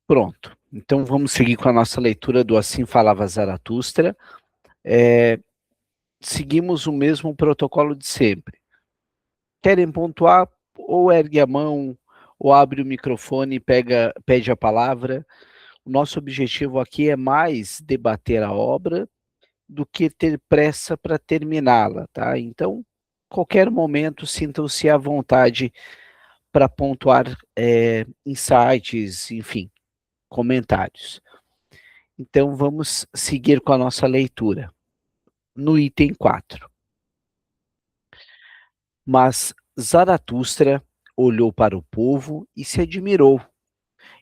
Pronto. Então vamos seguir com a nossa leitura do Assim Falava Zaratustra. Seguimos o mesmo protocolo de sempre. Querem pontuar? Ou ergue a mão, ou abre o microfone e pede a palavra. O nosso objetivo aqui é mais debater a obra do que ter pressa para terminá-la, tá? Então, qualquer momento, sintam-se à vontade para pontuar insights, enfim, comentários. Então, vamos seguir com a nossa leitura. No item 4. Mas Zaratustra olhou para o povo e se admirou.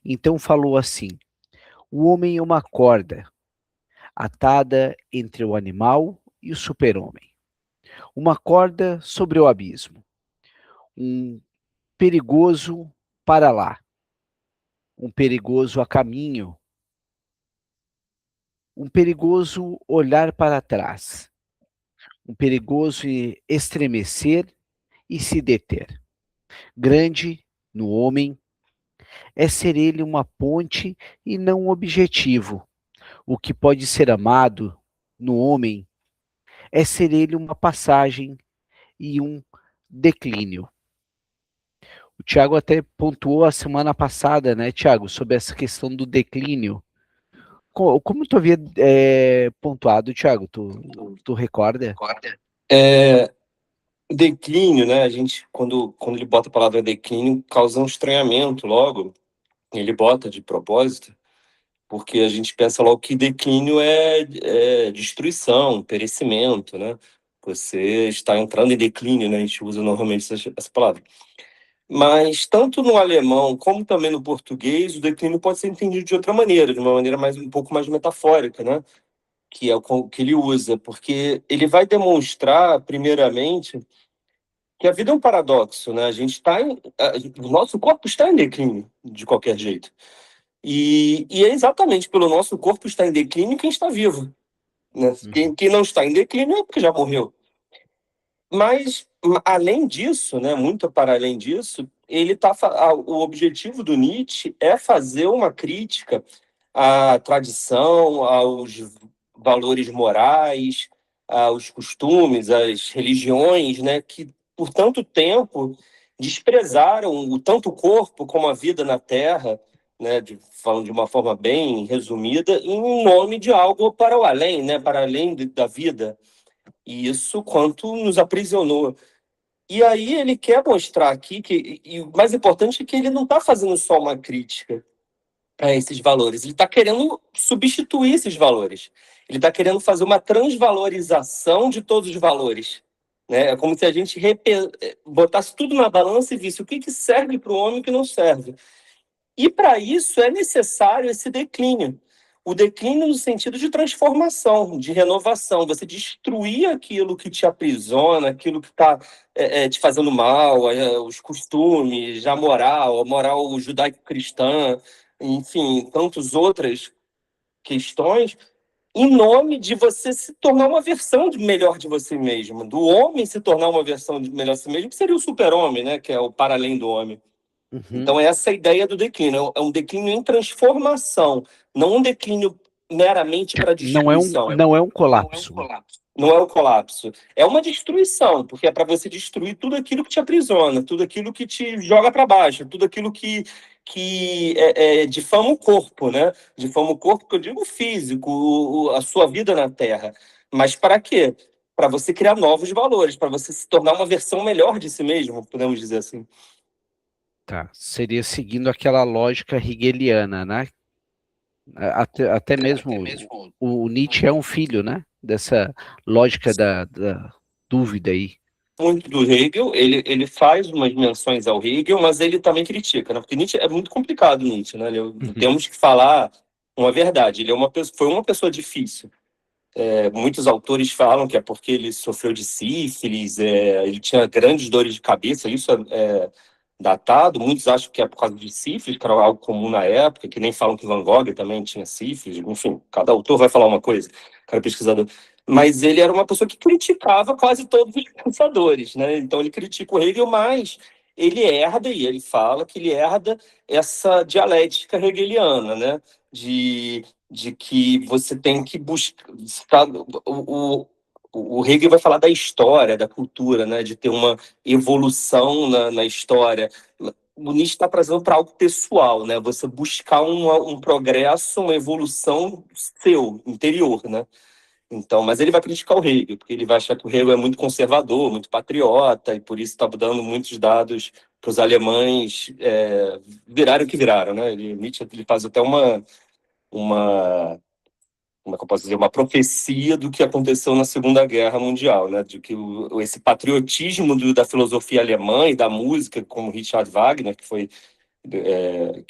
Então falou assim: o homem é uma corda, atada entre o animal e o super-homem. Uma corda sobre o abismo. Um perigoso para lá. Um perigoso a caminho. Um perigoso olhar para trás. Um perigoso estremecer e se deter. Grande no homem é ser ele uma ponte e não um objetivo. O que pode ser amado no homem é ser ele uma passagem e um declínio. O Tiago até pontuou a semana passada, né, Tiago, sobre essa questão do declínio. Como tu havia pontuado, Tiago? Tu recorda? Declínio, né? A gente, quando ele bota a palavra declínio, causa um estranhamento logo. Ele bota de propósito, porque a gente pensa logo que declínio é destruição, perecimento, né? Você está entrando em declínio, né? A gente usa normalmente essa palavra. Mas tanto no alemão como também no português, o declínio pode ser entendido de outra maneira, de uma maneira um pouco mais metafórica, né? Que é o que ele usa, porque ele vai demonstrar, primeiramente, que a vida é um paradoxo, né? O nosso corpo está em declínio, de qualquer jeito. E é exatamente pelo nosso corpo estar em declínio quem está vivo, né? Quem não está em declínio é porque já morreu. Mas, além disso, né, muito para além disso, o objetivo do Nietzsche é fazer uma crítica à tradição, aos valores morais, aos costumes, às religiões, né, que por tanto tempo desprezaram tanto o corpo como a vida na Terra, né, falando de uma forma bem resumida, em nome de algo para o além, né, para além da vida. E isso quanto nos aprisionou. E aí ele quer mostrar aqui e o mais importante é que ele não está fazendo só uma crítica a esses valores, ele está querendo substituir esses valores. Ele está querendo fazer uma transvalorização de todos os valores. Né? É como se a gente botasse tudo na balança e visse o que serve para o homem e o que não serve. E para isso é necessário esse declínio. O declínio no sentido de transformação, de renovação. Você destruir aquilo que te aprisiona, aquilo que está te fazendo mal, os costumes, a moral judaico-cristã, enfim, tantas outras questões, em nome de você se tornar uma versão melhor de você mesmo, do homem se tornar uma versão melhor de si mesmo, que seria o super-homem, né? Que é o para além do homem. Então, essa é a ideia do declínio. É um declínio em transformação, não um declínio meramente para destruição. Não é um colapso. Não é um colapso. É uma destruição, porque é para você destruir tudo aquilo que te aprisiona, tudo aquilo que te joga para baixo, tudo aquilo que difama o corpo, né? Difama o corpo, que eu digo físico, a sua vida na Terra. Mas para quê? Para você criar novos valores, para você se tornar uma versão melhor de si mesmo, podemos dizer assim. Tá, seria seguindo aquela lógica hegeliana, né? Até mesmo o Nietzsche é um filho, né? Dessa lógica da dúvida aí. Muito do Hegel, ele faz umas menções ao Hegel, mas ele também critica, né? Porque Nietzsche é muito complicado, Nietzsche, né? Temos que falar uma verdade. Ele foi uma pessoa difícil. Muitos autores falam que é porque ele sofreu de sífilis, ele tinha grandes dores de cabeça, isso é datado. Muitos acham que é por causa de sífilis, que era algo comum na época, que nem falam que Van Gogh também tinha sífilis. Enfim, cada autor vai falar uma coisa, cada pesquisador. Mas ele era uma pessoa que criticava quase todos os pensadores, né? Então ele critica o Hegel, mas ele herda, e ele fala que ele herda essa dialética hegeliana, né? De que você tem que buscar. O Hegel vai falar da história, da cultura, né? De ter uma evolução na história. O Nietzsche está trazendo para algo pessoal, né? Você buscar um progresso, uma evolução seu, interior, né? Então, mas ele vai criticar o Hegel, porque ele vai achar que o Hegel é muito conservador, muito patriota, e por isso está dando muitos dados para os alemães virarem o que viraram, né? Nietzsche ele faz até uma como é que eu posso dizer, uma profecia do que aconteceu na Segunda Guerra Mundial, né? De que esse patriotismo da filosofia alemã e da música, como Richard Wagner, que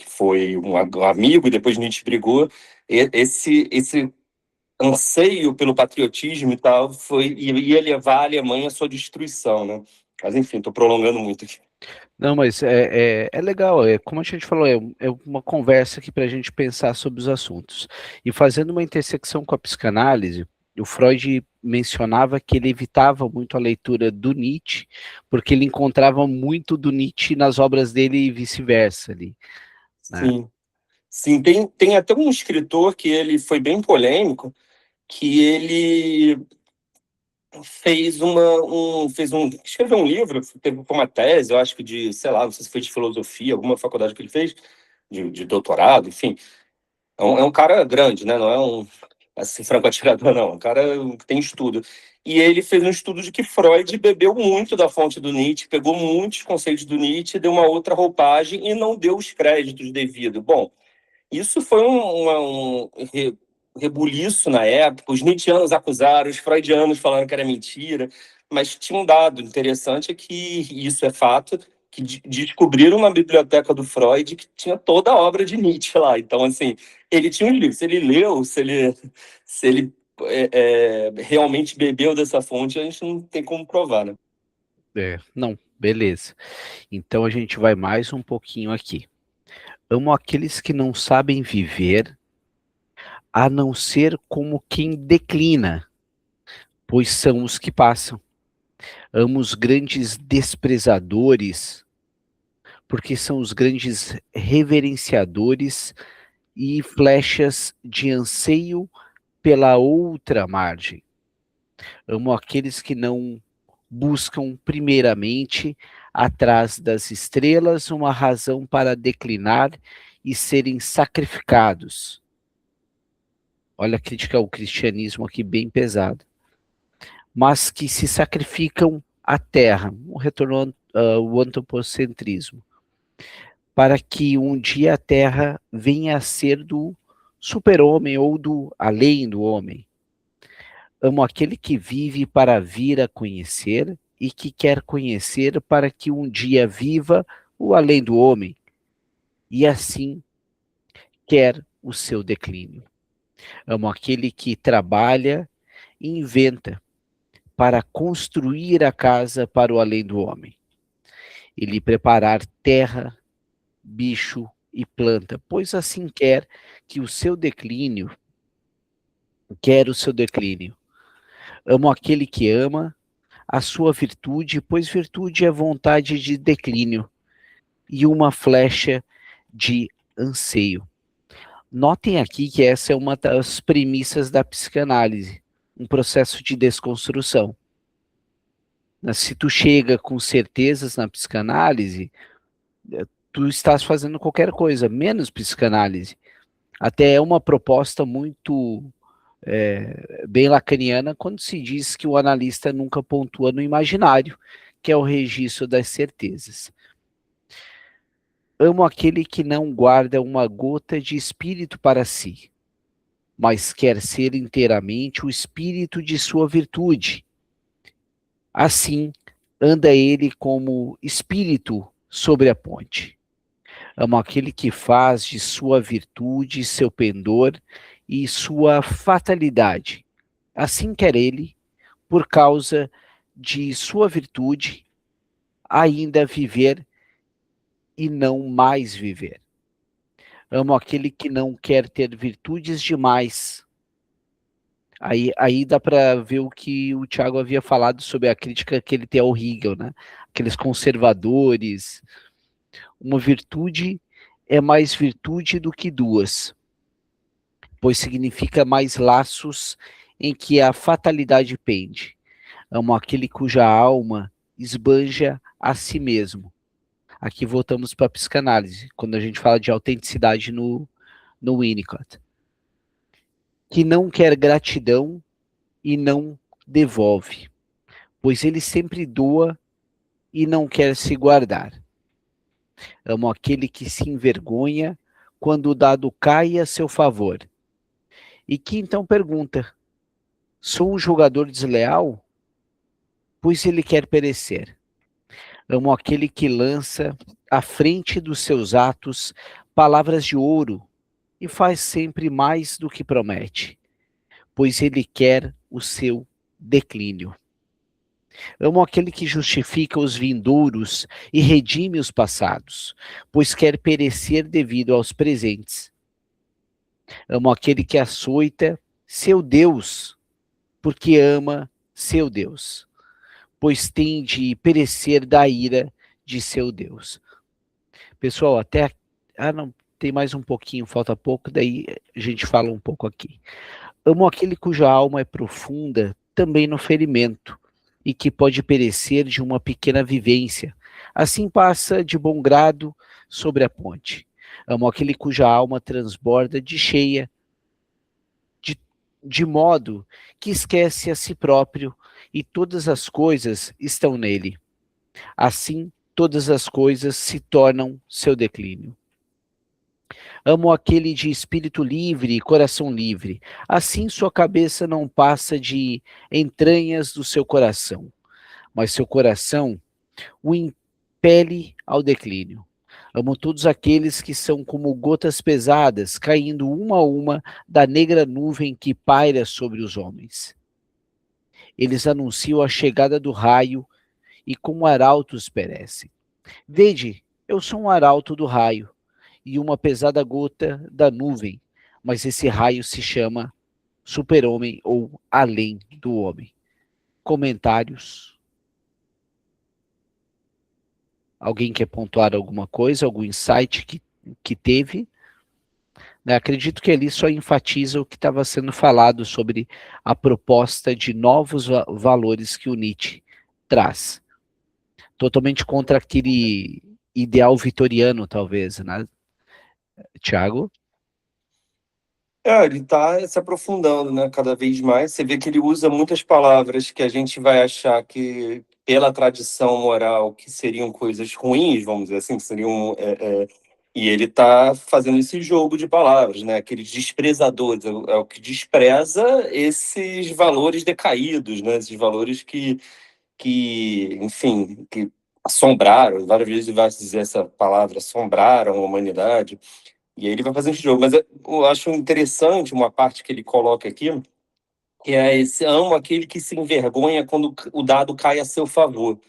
foi um amigo e depois Nietzsche brigou, esse anseio pelo patriotismo e tal ia levar a Alemanha à sua destruição, né? Mas enfim, estou prolongando muito aqui. Não, mas é legal, como a gente falou, é uma conversa aqui para a gente pensar sobre os assuntos. E fazendo uma intersecção com a psicanálise, o Freud mencionava que ele evitava muito a leitura do Nietzsche, porque ele encontrava muito do Nietzsche nas obras dele e vice-versa ali, né? Sim, sim, tem até um escritor que ele foi bem polêmico, que ele escreveu um livro, teve uma tese, eu acho que de, sei lá, não sei se foi de filosofia, alguma faculdade que ele fez, de doutorado, enfim. É um cara grande, né? Não é um, assim, franco atirador, não. É um cara que tem estudo. E ele fez um estudo de que Freud bebeu muito da fonte do Nietzsche, pegou muitos conceitos do Nietzsche, deu uma outra roupagem e não deu os créditos devidos. Bom, isso foi um rebuliço na época. Os nietzschianos acusaram, os freudianos falaram que era mentira, mas tinha um dado interessante, é que isso é fato, que descobriram na biblioteca do Freud que tinha toda a obra de Nietzsche lá. Então, assim, ele tinha um livro. Se ele leu, se ele realmente bebeu dessa fonte, a gente não tem como provar, né? Não, beleza. Então a gente vai mais um pouquinho aqui. Amo aqueles que não sabem viver, a não ser como quem declina, pois são os que passam. Amo os grandes desprezadores, porque são os grandes reverenciadores e flechas de anseio pela outra margem. Amo aqueles que não buscam primeiramente, atrás das estrelas, uma razão para declinar e serem sacrificados. Olha a crítica ao cristianismo aqui bem pesada. Mas que se sacrificam à terra, um retorno ao antropocentrismo, para que um dia a terra venha a ser do super-homem ou do além do homem. Amo aquele que vive para vir a conhecer e que quer conhecer para que um dia viva o além do homem, e assim quer o seu declínio. Amo aquele que trabalha e inventa para construir a casa para o além do homem, e lhe preparar terra, bicho e planta, pois assim quer o seu declínio. Amo aquele que ama a sua virtude, pois virtude é vontade de declínio e uma flecha de anseio. Notem aqui que essa é uma das premissas da psicanálise, um processo de desconstrução. Se tu chega com certezas na psicanálise, tu estás fazendo qualquer coisa, menos psicanálise. Até é uma proposta muito bem lacaniana quando se diz que o analista nunca pontua no imaginário, que é o registro das certezas. Amo aquele que não guarda uma gota de espírito para si, mas quer ser inteiramente o espírito de sua virtude. Assim, anda ele como espírito sobre a ponte. Amo aquele que faz de sua virtude seu pendor e sua fatalidade. Assim quer ele, por causa de sua virtude, ainda viver e não mais viver. Amo aquele que não quer ter virtudes demais. Aí dá para ver o que o Tiago havia falado sobre a crítica que ele tem ao Hegel, né? aqueles conservadores. Uma virtude é mais virtude do que duas, pois significa mais laços em que a fatalidade pende. Amo aquele cuja alma esbanja a si mesmo. Aqui voltamos para a psicanálise, quando a gente fala de autenticidade no Winnicott. Que não quer gratidão e não devolve, pois ele sempre doa e não quer se guardar. Amo aquele que se envergonha quando o dado cai a seu favor. E que então pergunta: sou um jogador desleal? Pois ele quer perecer. Amo aquele que lança à frente dos seus atos palavras de ouro e faz sempre mais do que promete, pois ele quer o seu declínio. Amo aquele que justifica os vindouros e redime os passados, pois quer perecer devido aos presentes. Amo aquele que açoita seu Deus, porque ama seu Deus, pois tem de perecer da ira de seu Deus. Pessoal, até... Ah, não, tem mais um pouquinho, falta pouco, daí a gente fala um pouco aqui. Amo aquele cuja alma é profunda também no ferimento, e que pode perecer de uma pequena vivência. Assim passa de bom grado sobre a ponte. Amo aquele cuja alma transborda de cheia, de modo que esquece a si próprio e todas as coisas estão nele. Assim, todas as coisas se tornam seu declínio. Amo aquele de espírito livre e coração livre. Assim sua cabeça não passa de entranhas do seu coração, mas seu coração o impele ao declínio. Amo todos aqueles que são como gotas pesadas, caindo uma a uma da negra nuvem que paira sobre os homens. Eles anunciam a chegada do raio e como arautos perecem. Vede, eu sou um arauto do raio e uma pesada gota da nuvem, mas esse raio se chama super-homem ou além do homem. Comentários? Alguém quer pontuar alguma coisa, algum insight que teve? Né, acredito que ali só enfatiza o que estava sendo falado sobre a proposta de novos valores que o Nietzsche traz. Totalmente contra aquele ideal vitoriano, talvez, né, Tiago? Ele está se aprofundando, né, cada vez mais. Você vê que ele usa muitas palavras que a gente vai achar que, pela tradição moral, que seriam coisas ruins, vamos dizer assim, que seriam... E ele está fazendo esse jogo de palavras, né? Aqueles desprezadores, é o que despreza esses valores decaídos, né? Esses valores enfim, que assombraram, várias vezes vai dizer essa palavra, assombraram a humanidade. E aí ele vai fazer esse jogo. Mas eu acho interessante uma parte que ele coloca aqui, que é esse: amo aquele que se envergonha quando o dado cai a seu favor.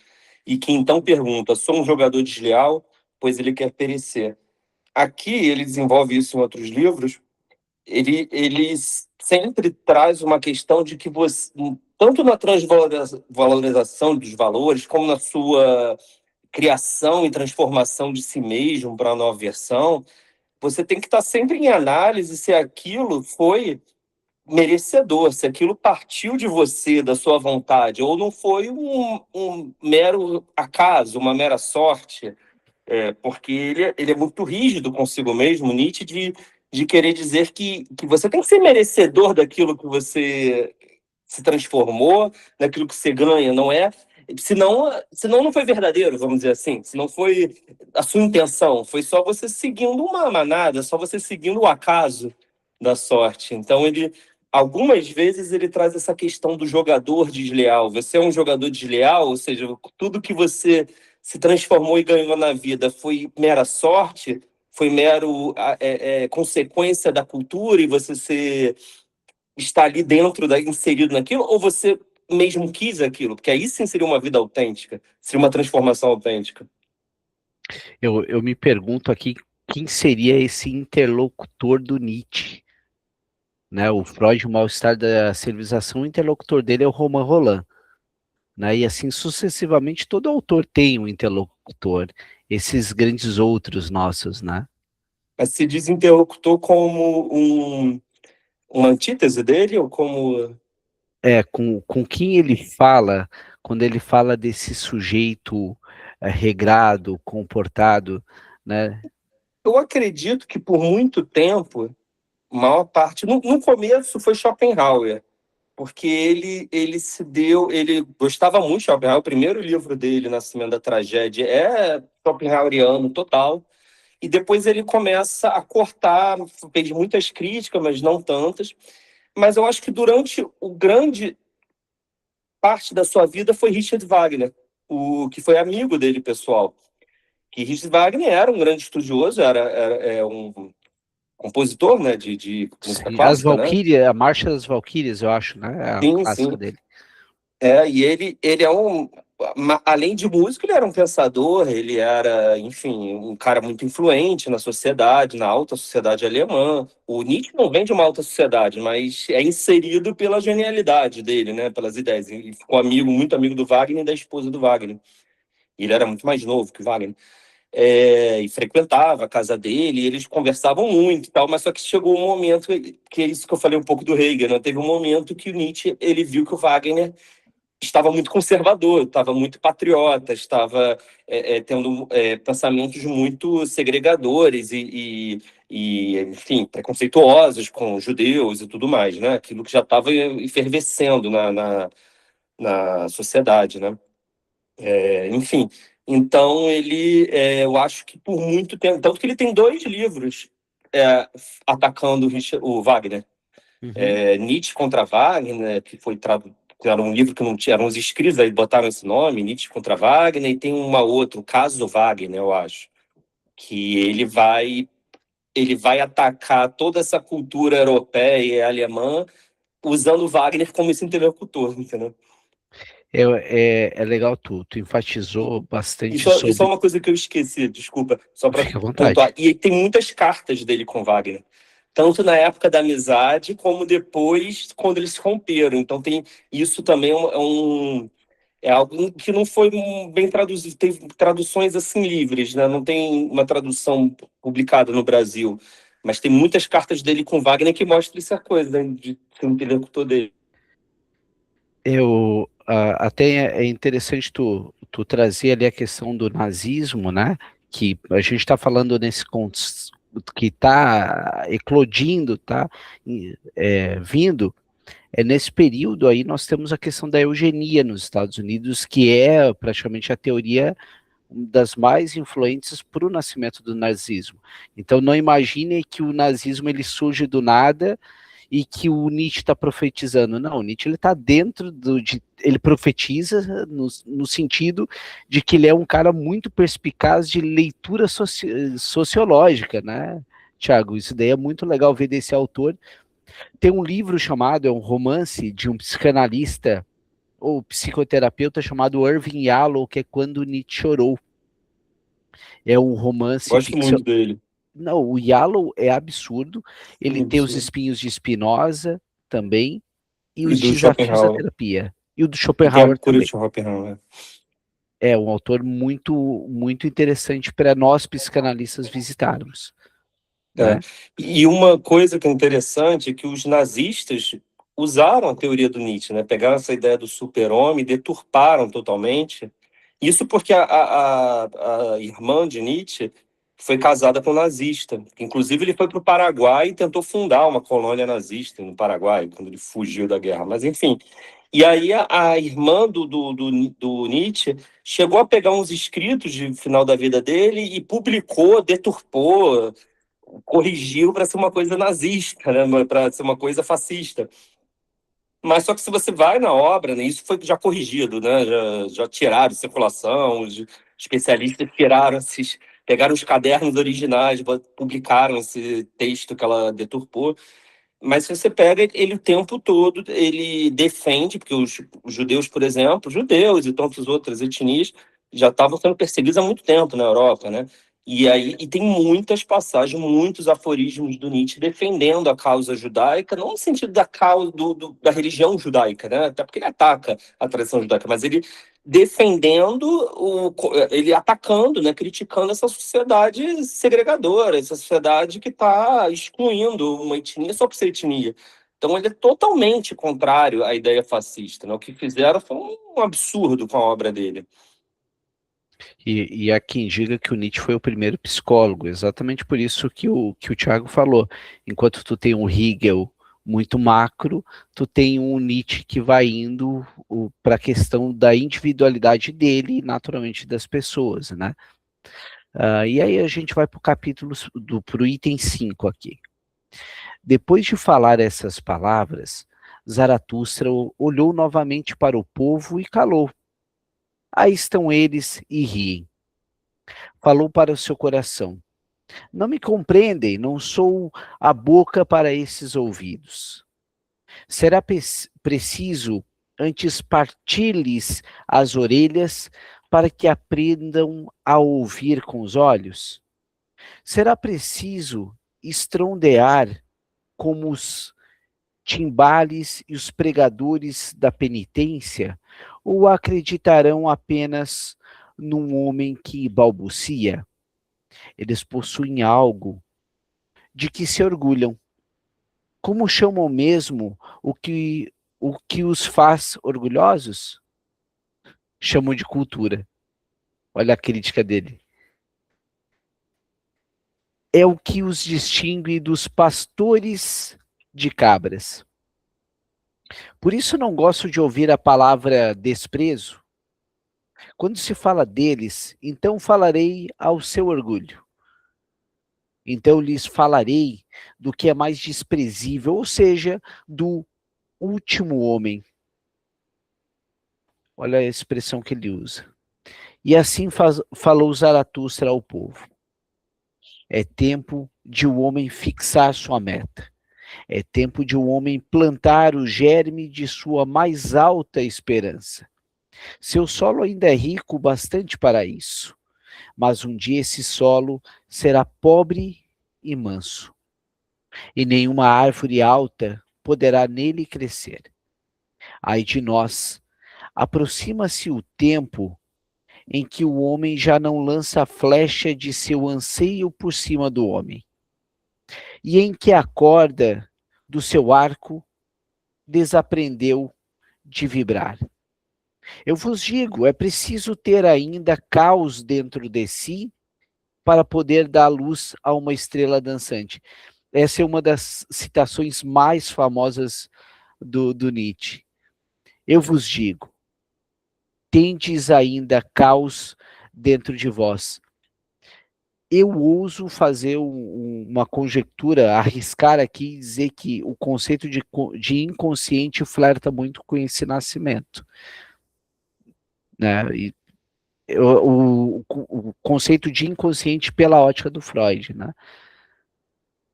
E que então pergunta: sou um jogador desleal? Pois ele quer perecer. Aqui ele desenvolve isso em outros livros. Ele sempre traz uma questão de que você, tanto na transvalorização dos valores, como na sua criação e transformação de si mesmo para a nova versão, você tem que estar sempre em análise se aquilo foi merecedor, se aquilo partiu de você, da sua vontade, ou não foi um mero acaso, uma mera sorte, porque ele é muito rígido consigo mesmo, Nietzsche, de querer dizer que você tem que ser merecedor daquilo que você se transformou, daquilo que você ganha, não é? Senão não foi verdadeiro, vamos dizer assim. Se não foi a sua intenção, foi só você seguindo uma manada, só você seguindo o acaso da sorte. Então, algumas vezes ele traz essa questão do jogador desleal. Você é um jogador desleal, ou seja, tudo que você se transformou e ganhou na vida foi mera sorte, foi mero consequência da cultura e você está ali dentro, inserido naquilo, ou você mesmo quis aquilo? Porque aí sim seria uma vida autêntica, seria uma transformação autêntica. Eu me pergunto aqui quem seria esse interlocutor do Nietzsche, né? O Freud, o mal-estar da civilização, o interlocutor dele é o Romain Rolland, né? E assim sucessivamente todo autor tem um interlocutor, esses grandes outros nossos, né? Mas se diz interlocutor como uma antítese dele ou como... Com quem ele fala, quando ele fala desse sujeito regrado, comportado, né? Eu acredito que por muito tempo, maior parte, no começo foi Schopenhauer, porque ele gostava muito de Schopenhauer. O primeiro livro dele, Nascimento da Tragédia, é Schopenhaueriano total. E depois ele começa a cortar, fez muitas críticas, mas não tantas. Mas eu acho que durante o grande parte da sua vida foi Richard Wagner, o que foi amigo dele pessoal. Que Richard Wagner era um grande estudioso, era um compositor, né, de música Sim, as clássica, né? Valquírias, a Marcha das Valquírias, eu acho, né? É a Sim, clássica sim. dele. E ele é além de músico, ele era um pensador, ele era, enfim, um cara muito influente na sociedade, na alta sociedade alemã. O Nietzsche não vem de uma alta sociedade, mas é inserido pela genialidade dele, né, pelas ideias. Ele ficou amigo, muito amigo do Wagner e da esposa do Wagner. Ele era muito mais novo que o Wagner. E frequentava a casa dele, e eles conversavam muito e tal, mas só que chegou um momento, que é isso que eu falei um pouco do Hegel, né? Teve um momento que o Nietzsche, ele viu que o Wagner estava muito conservador, estava muito patriota, estava tendo pensamentos muito segregadores enfim, preconceituosos com judeus e tudo mais, né? Aquilo que já estava efervescendo na sociedade, né? Enfim, então eu acho que por muito tempo, tanto que ele tem dois livros atacando o Wagner. Uhum. Nietzsche contra Wagner, que era um livro que não tinha, eram os escritos, aí botaram esse nome, Nietzsche contra Wagner, e tem uma outra, o Caso Wagner, eu acho, que ele vai atacar toda essa cultura europeia e alemã usando Wagner como esse interlocutor, entendeu? É legal, tu enfatizou bastante Isso é sobre. uma coisa que eu esqueci, desculpa, só para Fica à pontuar. vontade. E tem muitas cartas dele com Wagner, tanto na época da amizade, como depois, quando eles se romperam. Então, isso também é algo que não foi bem traduzido. Tem traduções assim livres, né? Não tem uma tradução publicada no Brasil. Mas tem muitas cartas dele com Wagner que mostram essa coisa, né? De ser um interlocutor dele. Até é interessante tu trazer ali a questão do nazismo, né? Que a gente está falando nesse contexto que está eclodindo, tá vindo. Nesse período aí nós temos a questão da eugenia nos Estados Unidos, que é praticamente a teoria das mais influentes para o nascimento do nazismo. Então não imagine que o nazismo ele surge do nada e que o Nietzsche está profetizando. Não, o Nietzsche ele está dentro ele profetiza no sentido de que ele é um cara muito perspicaz de leitura sociológica, né, Tiago? Isso daí é muito legal ver desse autor. Tem um livro chamado, é um romance de um psicanalista ou psicoterapeuta chamado Irving Yalom, que é Quando Nietzsche Chorou. É um romance Gosto ficcional. muito dele. Não, o Yalom é absurdo. Ele Sim, tem os sim. espinhos de Spinoza também e E os do desafios da Schopenhauer. terapia. E o do E tem a Schopenhauer cura de também. Schopenhauer. É um autor muito, muito interessante para nós psicanalistas visitarmos, É. né? E uma coisa que é interessante é que os nazistas usaram a teoria do Nietzsche, né? Pegaram essa ideia do super-homem, deturparam totalmente. Isso porque a irmã de Nietzsche foi casada com um nazista. Inclusive, ele foi para o Paraguai e tentou fundar uma colônia nazista no Paraguai, quando ele fugiu da guerra. Mas, enfim. E aí, a irmã do Nietzsche chegou a pegar uns escritos de final da vida dele e publicou, deturpou, corrigiu para ser uma coisa nazista, né? Para ser uma coisa fascista. Mas só que se você vai na obra, né, isso foi já corrigido, né? Já tiraram de circulação, os especialistas tiraram pegaram os cadernos originais, publicaram esse texto que ela deturpou. Mas se você pega ele o tempo todo, ele defende, porque os judeus, por exemplo, judeus e tantas outras etnias já estavam sendo perseguidos há muito tempo na Europa, né? E aí, e tem muitas passagens, muitos aforismos do Nietzsche defendendo a causa judaica, não no sentido da causa da religião judaica, né? Até porque ele ataca a tradição judaica, mas ele defendendo, ele atacando, né? Criticando essa sociedade segregadora, essa sociedade que está excluindo uma etnia só por ser etnia. Então ele é totalmente contrário à ideia fascista, né? O que fizeram foi um absurdo com a obra dele. E há quem diga que o Nietzsche foi o primeiro psicólogo, exatamente por isso que o Thiago falou. Enquanto tu tem um Hegel muito macro, tu tem um Nietzsche que vai indo para a questão da individualidade dele e naturalmente das pessoas, né? E aí a gente vai para o capítulo, para o item 5 aqui. Depois de falar essas palavras, Zaratustra olhou novamente para o povo e calou. Aí estão eles e riem. Falou para o seu coração: não me compreendem, não sou a boca para esses ouvidos. Será preciso antes partir-lhes as orelhas para que aprendam a ouvir com os olhos? Será preciso estrondear como os timbales e os pregadores da penitência, ou acreditarão apenas num homem que balbucia? Eles possuem algo de que se orgulham. Como chamam mesmo o que os faz orgulhosos? Chamam de cultura. Olha a crítica dele. É o que os distingue dos pastores de cabras. Por isso não gosto de ouvir a palavra desprezo. Quando se fala deles, então falarei ao seu orgulho. Então lhes falarei do que é mais desprezível, ou seja, do último homem. Olha a expressão que ele usa. E assim falou Zaratustra ao povo. É tempo de o homem fixar sua meta. É tempo de o homem plantar o germe de sua mais alta esperança. Seu solo ainda é rico bastante para isso, mas um dia esse solo será pobre e manso, e nenhuma árvore alta poderá nele crescer. Ai de nós, aproxima-se o tempo em que o homem já não lança a flecha de seu anseio por cima do homem, e em que a corda do seu arco desaprendeu de vibrar. Eu vos digo, é preciso ter ainda caos dentro de si para poder dar luz a uma estrela dançante. Essa é uma das citações mais famosas do Nietzsche. Eu vos digo, tendes ainda caos dentro de vós. Eu ouso fazer uma conjectura, arriscar aqui e dizer que o conceito de inconsciente flerta muito com esse nascimento, né? E o conceito de inconsciente pela ótica do Freud, né?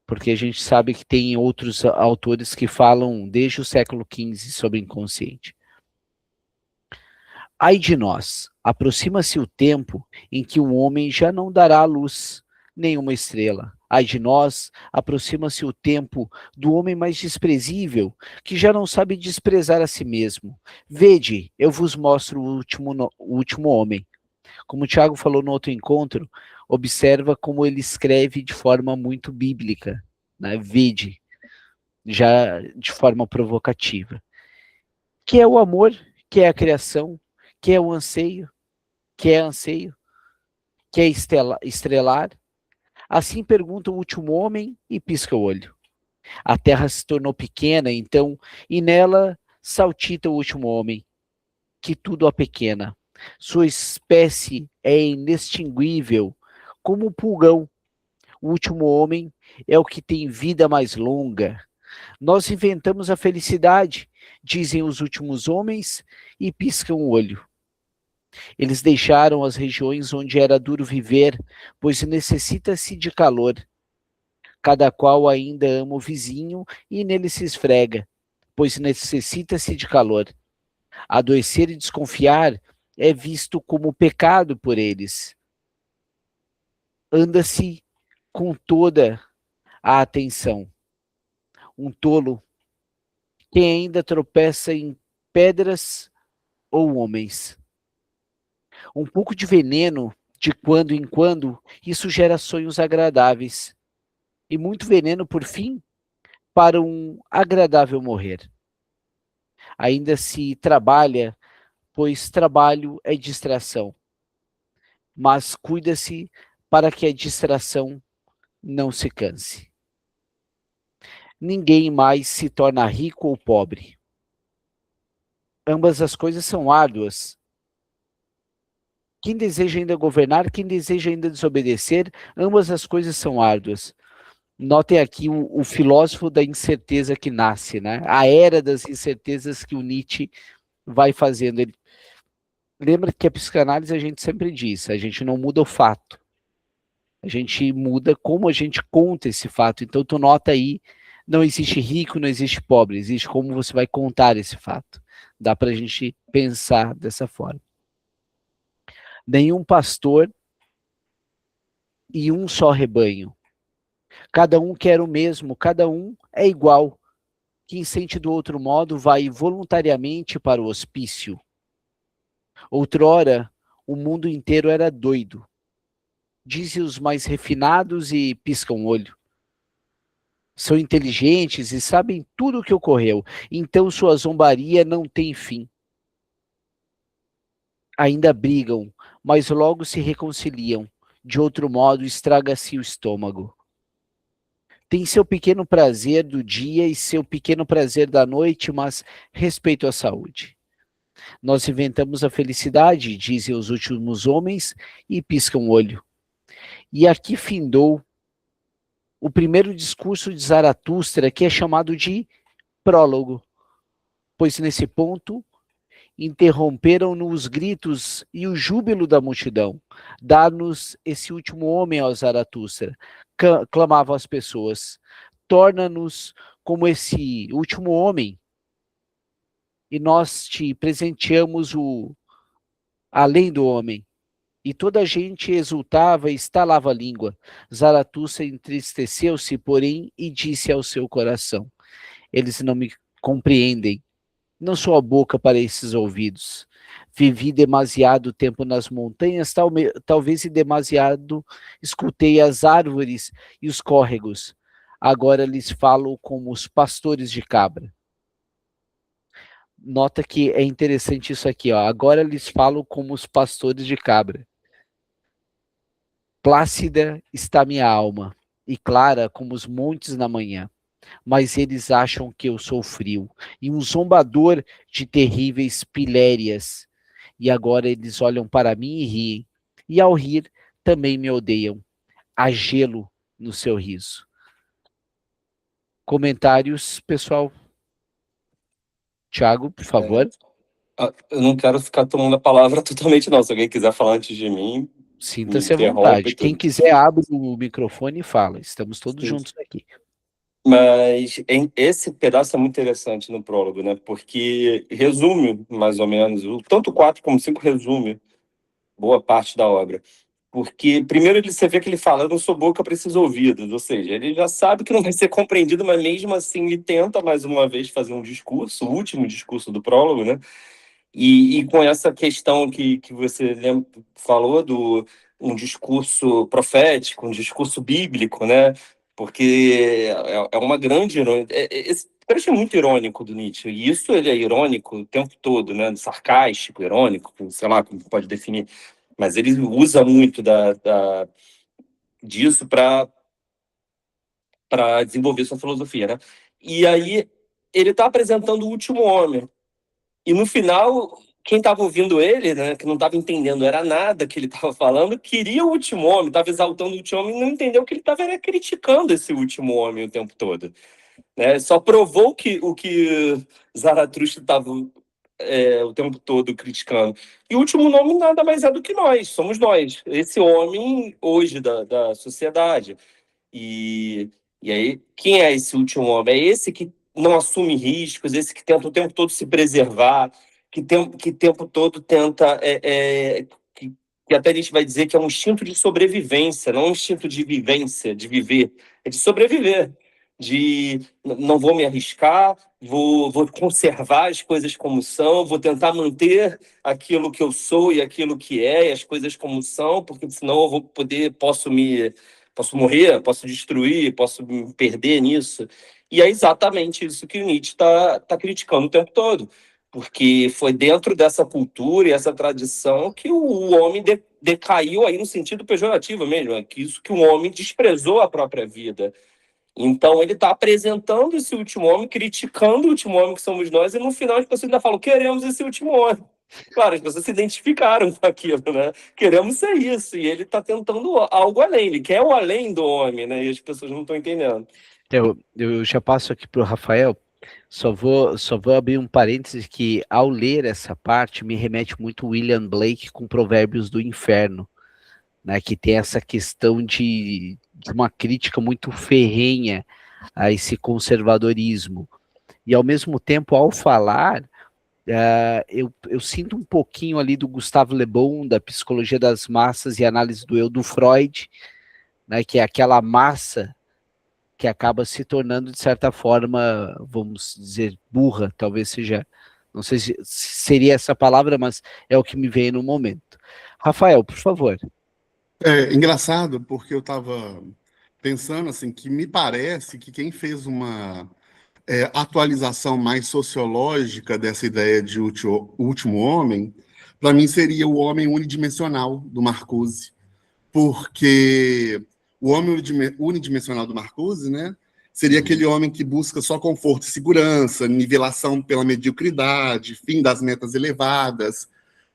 Porque a gente sabe que tem outros autores que falam desde o século XV sobre inconsciente. Ai de nós, aproxima-se o tempo em que o homem já não dará à luz nenhuma estrela. Ai de nós, aproxima-se o tempo do homem mais desprezível, que já não sabe desprezar a si mesmo. Vede, eu vos mostro o último homem. Como o Tiago falou no outro encontro, observa como ele escreve de forma muito bíblica, né? Vede, já de forma provocativa. Que é o amor, que é a criação, que é o anseio, que é anseio, que é estrelar. Assim pergunta o último homem e pisca o olho. A terra se tornou pequena, então, e nela saltita o último homem, que tudo a pequena. Sua espécie é inextinguível, como o pulgão. O último homem é o que tem vida mais longa. Nós inventamos a felicidade, dizem os últimos homens, e piscam o olho. Eles deixaram as regiões onde era duro viver, pois necessita-se de calor. Cada qual ainda ama o vizinho e nele se esfrega, pois necessita-se de calor. Adoecer e desconfiar é visto como pecado por eles. anda-se com toda a atenção. Um tolo que ainda tropeça em pedras ou homens. Um pouco de veneno, de quando em quando, isso gera sonhos agradáveis. E muito veneno, por fim, para um agradável morrer. Ainda se trabalha, pois trabalho é distração. Mas cuida-se para que a distração não se canse. Ninguém mais se torna rico ou pobre. Ambas as coisas são árduas. Quem deseja ainda governar, quem deseja ainda desobedecer, ambas as coisas são árduas. Notem aqui o filósofo da incerteza que nasce, né? A era das incertezas que o Nietzsche vai fazendo. Ele lembra que a psicanálise a gente sempre diz, a gente não muda o fato, a gente muda como a gente conta esse fato. Então tu nota aí, não existe rico, não existe pobre, existe como você vai contar esse fato. Dá para a gente pensar dessa forma. Nenhum pastor e um só rebanho. Cada um quer o mesmo, cada um é igual. Quem sente do outro modo vai voluntariamente para o hospício. Outrora, o mundo inteiro era doido. Dizem os mais refinados e piscam o olho. São inteligentes e sabem tudo o que ocorreu. Então sua zombaria não tem fim. Ainda brigam, mas logo se reconciliam. De outro modo, estraga-se o estômago. Tem seu pequeno prazer do dia e seu pequeno prazer da noite, mas respeito à saúde. Nós inventamos a felicidade, dizem os últimos homens, e piscam o olho. E aqui findou o primeiro discurso de Zaratustra, que é chamado de prólogo, pois nesse ponto interromperam-no os gritos e o júbilo da multidão. Dá-nos esse último homem, ó Zaratustra, clamavam as pessoas. Torna-nos como esse último homem, e nós te presenteamos o além do homem. E toda a gente exultava e estalava a língua. Zaratustra entristeceu-se, porém, e disse ao seu coração: eles não me compreendem. Não sou a boca para esses ouvidos. Vivi demasiado tempo nas montanhas, talvez e demasiado escutei as árvores e os córregos. Agora lhes falo como os pastores de cabra. Nota que é interessante isso aqui, ó. Agora lhes falo como os pastores de cabra. Plácida está minha alma, e clara como os montes na manhã. Mas eles acham que eu sou frio, e um zombador de terríveis pilérias. E agora eles olham para mim e riem. E ao rir, também me odeiam. Há gelo no seu riso. Comentários, pessoal? Tiago, por favor. Eu não quero ficar tomando a palavra totalmente, não. Se alguém quiser falar antes de mim, me Sinta-se à interrompe vontade. tudo. Quem quiser, abre o microfone e fala. Estamos todos Sim. juntos aqui. Mas esse pedaço é muito interessante no prólogo, né? Porque resume, mais ou menos, tanto 4 como 5 resume boa parte da obra. Porque, primeiro, você vê que ele fala: eu não sou boca para esses ouvidos. Ou seja, ele já sabe que não vai ser compreendido, mas mesmo assim ele tenta, mais uma vez, fazer um discurso, o último discurso do prólogo, né? E com essa questão que você falou do um discurso profético, um discurso bíblico, né? Porque é uma grande ironia. Esse trecho é muito irônico do Nietzsche, e isso ele é irônico o tempo todo, né? Sarcástico, irônico, sei lá como pode definir, mas ele usa muito disso para desenvolver sua filosofia, né? E aí ele está apresentando o último homem, e no final, quem estava ouvindo ele, né, que não estava entendendo era nada que ele estava falando, queria o último homem, estava exaltando o último homem e não entendeu que ele estava criticando esse último homem o tempo todo. Né? Só provou o que Zaratustra estava o tempo todo criticando. E o último nome nada mais é do que nós, somos nós, esse homem hoje da sociedade. E aí, quem é esse último homem? É esse que não assume riscos, esse que tenta o tempo todo se preservar, que tempo todo tenta que até a gente vai dizer que é um instinto de sobrevivência, não um instinto de vivência, de viver, é de sobreviver, de não vou me arriscar, vou conservar as coisas como são, vou tentar manter aquilo que eu sou e aquilo que é, e as coisas como são, porque senão eu vou poder, posso morrer, posso destruir, posso me perder nisso. E é exatamente isso que o Nietzsche está criticando o tempo todo, porque foi dentro dessa cultura e essa tradição que o homem decaiu aí no sentido pejorativo mesmo, é que isso que o homem desprezou a própria vida. Então ele está apresentando esse último homem, criticando o último homem que somos nós, e no final as pessoas ainda falam, queremos esse último homem. Claro, as pessoas se identificaram com aquilo, né? Queremos ser isso, e ele está tentando algo além, ele quer o além do homem, né? E as pessoas não estão entendendo. Eu já passo aqui para o Rafael, só vou abrir um parênteses que, ao ler essa parte, me remete muito William Blake com Provérbios do Inferno, né, que tem essa questão de uma crítica muito ferrenha a esse conservadorismo. E, ao mesmo tempo, ao falar, eu sinto um pouquinho ali do Gustave Le Bon, da psicologia das massas e análise do eu do Freud, né, que é aquela massa que acaba se tornando, de certa forma, vamos dizer, burra, talvez seja, não sei se seria essa palavra, mas é o que me veio no momento. Rafael, por favor. É engraçado, porque eu estava pensando assim, que me parece que quem fez uma atualização mais sociológica dessa ideia de último homem, para mim seria o homem unidimensional do Marcuse, porque o homem unidimensional do Marcuse, né, seria aquele homem que busca só conforto e segurança, nivelação pela mediocridade, fim das metas elevadas,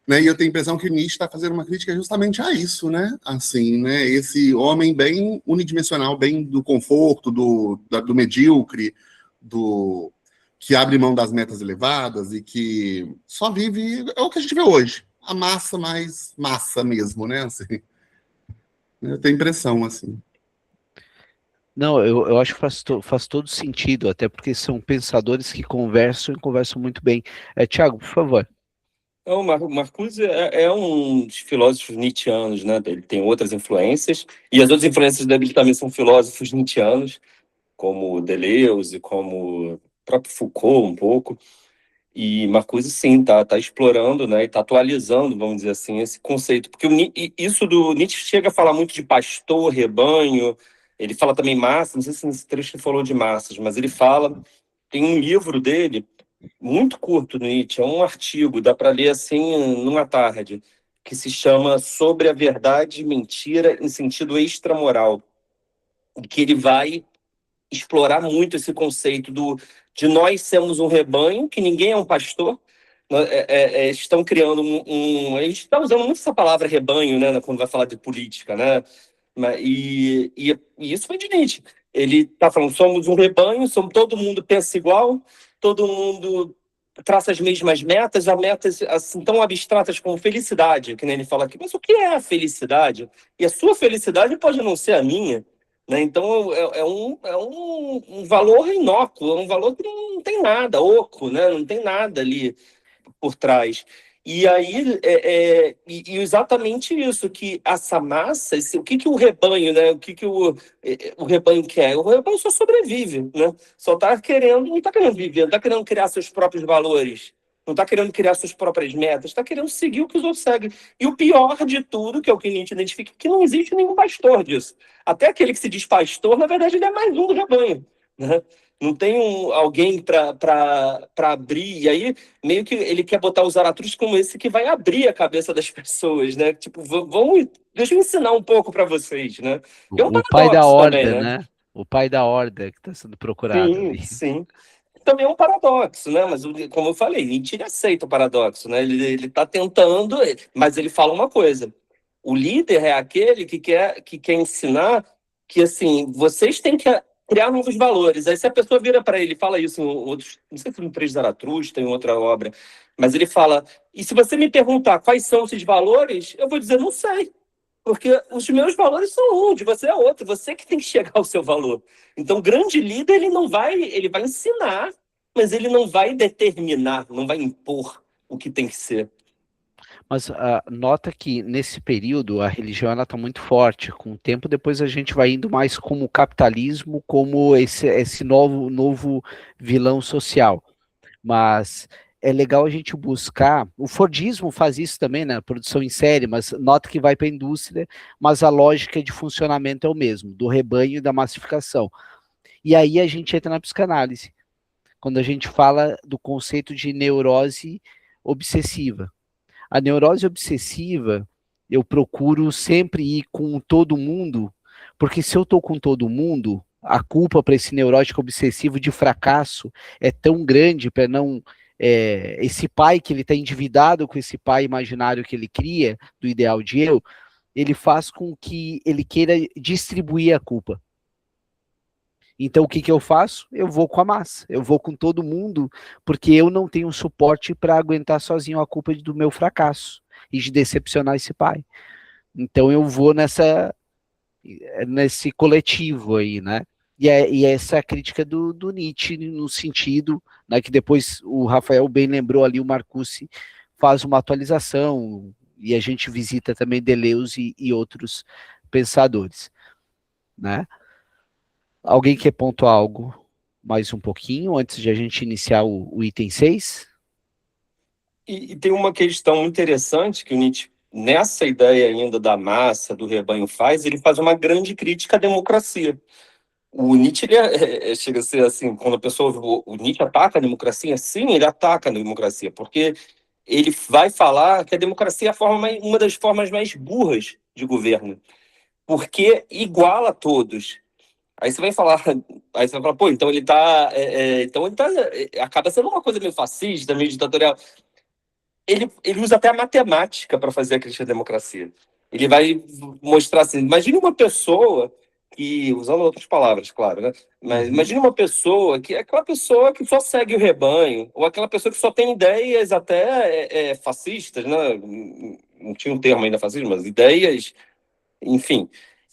né? E eu tenho a impressão que o Nietzsche está fazendo uma crítica justamente a isso, né? Assim, né? Esse homem bem unidimensional, bem do conforto, do medíocre, do que abre mão das metas elevadas e que só vive é o que a gente vê hoje, a massa mais massa mesmo, né? Assim, eu tenho impressão assim. Não, eu acho que faz todo sentido, até porque são pensadores que conversam e conversam muito bem. Tiago, por favor. Não, o Marcuse é um dos filósofos nietzschianos, né? Ele tem outras influências, e as outras influências dele também são filósofos nietzschianos, como Deleuze, como o próprio Foucault, um pouco. E Marcuse, sim, tá explorando, né? E tá atualizando, vamos dizer assim, esse conceito. Porque isso do Nietzsche chega a falar muito de pastor, rebanho, ele fala também massa, não sei se nesse trecho ele falou de massas, mas ele fala, tem um livro dele muito curto no Nietzsche, é um artigo, dá para ler assim numa tarde, que se chama Sobre a Verdade e Mentira em Sentido Extramoral, que ele vai explorar muito esse conceito de nós sermos um rebanho, que ninguém é um pastor, estão criando a gente está usando muito essa palavra rebanho, né, quando vai falar de política, né? E isso foi de Nietzsche. Ele está falando, somos um rebanho, todo mundo pensa igual, todo mundo traça as mesmas metas, as metas assim, tão abstratas como felicidade, que nem ele fala aqui. Mas o que é a felicidade? E a sua felicidade pode não ser a minha. Né? Então, um valor inócuo, é um valor que não tem nada, oco, né? Não tem nada ali por trás. E aí, e exatamente isso, que essa massa, o que o rebanho, né? O que o rebanho quer? O rebanho só sobrevive, né? Só está querendo, não está querendo viver, não está querendo criar seus próprios valores, não está querendo criar suas próprias metas, está querendo seguir o que os outros seguem. E o pior de tudo, que é o que Nietzsche identifica, é que não existe nenhum pastor disso. Até aquele que se diz pastor, na verdade, ele é mais um do rebanho, né? Não tem alguém para abrir, e aí meio que ele quer botar o Zaratustra como esse que vai abrir a cabeça das pessoas, né? Tipo, deixa eu ensinar um pouco para vocês, né? Que é um O pai da paradoxo também, horda, né? né? O pai da horda que está sendo procurado Sim, ali. sim. Também é um paradoxo, né? Mas, como eu falei, Nietzsche ele aceita o paradoxo, né? Ele está tentando, mas ele fala uma coisa. O líder é aquele que quer ensinar que, assim, vocês têm que criar novos valores. Aí, se a pessoa vira para ele e fala isso em outros, não sei se no Três Zaratustra, em outra obra, mas ele fala, e se você me perguntar quais são esses valores, eu vou dizer, não sei. Porque os meus valores são um, de você é outro, você que tem que chegar ao seu valor. Então, o grande líder, ele vai ensinar, mas ele não vai determinar, não vai impor o que tem que ser. Mas nota que nesse período a religião ela está muito forte. Com o tempo depois a gente vai indo mais como o capitalismo, como esse novo vilão social. Mas é legal a gente buscar. O Fordismo faz isso também, né? Produção em série, mas nota que vai para a indústria, mas a lógica de funcionamento é o mesmo, do rebanho e da massificação. E aí a gente entra na psicanálise, quando a gente fala do conceito de neurose obsessiva. A neurose obsessiva, eu procuro sempre ir com todo mundo, porque se eu estou com todo mundo, a culpa para esse neurótico obsessivo de fracasso é tão grande para não. Esse pai que ele está endividado com esse pai imaginário que ele cria, do ideal de eu, ele faz com que ele queira distribuir a culpa. Então, o que eu faço? Eu vou com a massa, eu vou com todo mundo, porque eu não tenho suporte para aguentar sozinho a culpa do meu fracasso e de decepcionar esse pai. Então, eu vou nesse coletivo aí, né? E essa é a crítica do Nietzsche, no sentido, né, que depois o Rafael bem lembrou ali, o Marcuse faz uma atualização, e a gente visita também Deleuze e outros pensadores, né? Alguém quer pontuar algo mais um pouquinho antes de a gente iniciar o item 6? E tem uma questão interessante que o Nietzsche, nessa ideia ainda da massa, do rebanho ele faz uma grande crítica à democracia. O Nietzsche chega a ser assim, quando a pessoa, o Nietzsche ataca a democracia, sim, ele ataca a democracia, porque ele vai falar que a democracia é uma das formas mais burras de governo, porque iguala a todos. Aí você vai falar, pô, então ele tá, acaba sendo uma coisa meio fascista, meio ditatorial. Ele usa até a matemática para fazer a crítica à democracia. Ele vai mostrar assim, imagine uma pessoa que, usando outras palavras, claro, né? Mas imagine uma pessoa que é aquela pessoa que só segue o rebanho, ou aquela pessoa que só tem ideias até fascistas, né? Não tinha um termo ainda fascismo, mas ideias, enfim.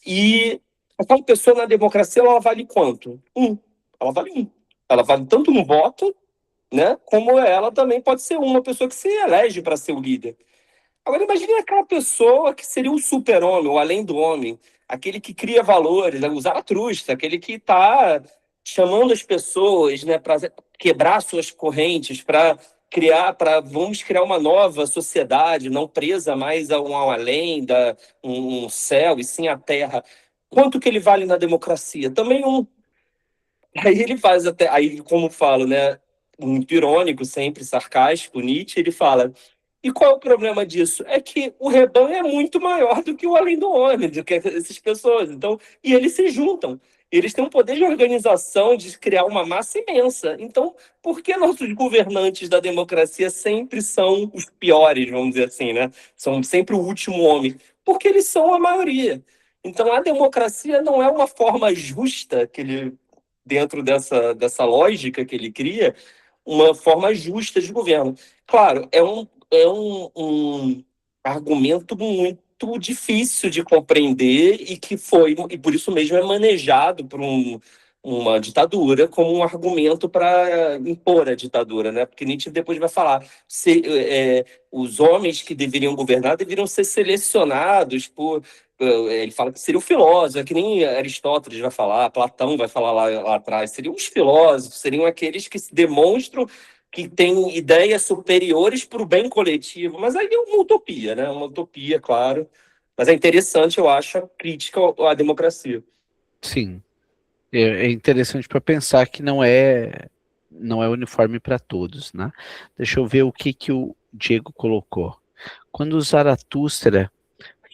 E aquela pessoa na democracia, ela vale quanto? Ela vale um. Ela vale tanto no voto, né? Como ela também pode ser uma pessoa que se elege para ser o líder. Agora, imagine aquela pessoa que seria o super-homem, o além do homem, aquele que cria valores, né? O Zaratustra, aquele que está chamando as pessoas, né, para quebrar suas correntes, vamos criar uma nova sociedade, não presa mais a um além, um céu, e sim a terra. Quanto que ele vale na democracia? Também um. Aí ele faz até, aí como falo, né, muito irônico, sempre sarcástico, Nietzsche, ele fala, e qual é o problema disso? É que o rebanho é muito maior do que o além do homem, do que essas pessoas. Então, e eles se juntam. Eles têm um poder de organização, de criar uma massa imensa. Então, por que nossos governantes da democracia sempre são os piores, vamos dizer assim, né? São sempre o último homem. Porque eles são a maioria. Então, a democracia não é uma forma justa que ele dentro dessa lógica que ele cria, uma forma justa de governo. Claro, é um argumento muito difícil de compreender e por isso mesmo é manejado por uma ditadura como um argumento para impor a ditadura, né? Porque Nietzsche depois vai falar os homens que deveriam governar deveriam ser selecionados por ele fala que seria o filósofo, é que nem Aristóteles vai falar, Platão vai falar lá atrás, seriam os filósofos, seriam aqueles que se demonstram que têm ideias superiores para o bem coletivo, mas aí é uma utopia, né? Uma utopia, claro, mas é interessante, eu acho, a crítica à democracia. Sim, é interessante para pensar que não é uniforme para todos, né? Deixa eu ver o que o Diego colocou. Quando o Zaratustra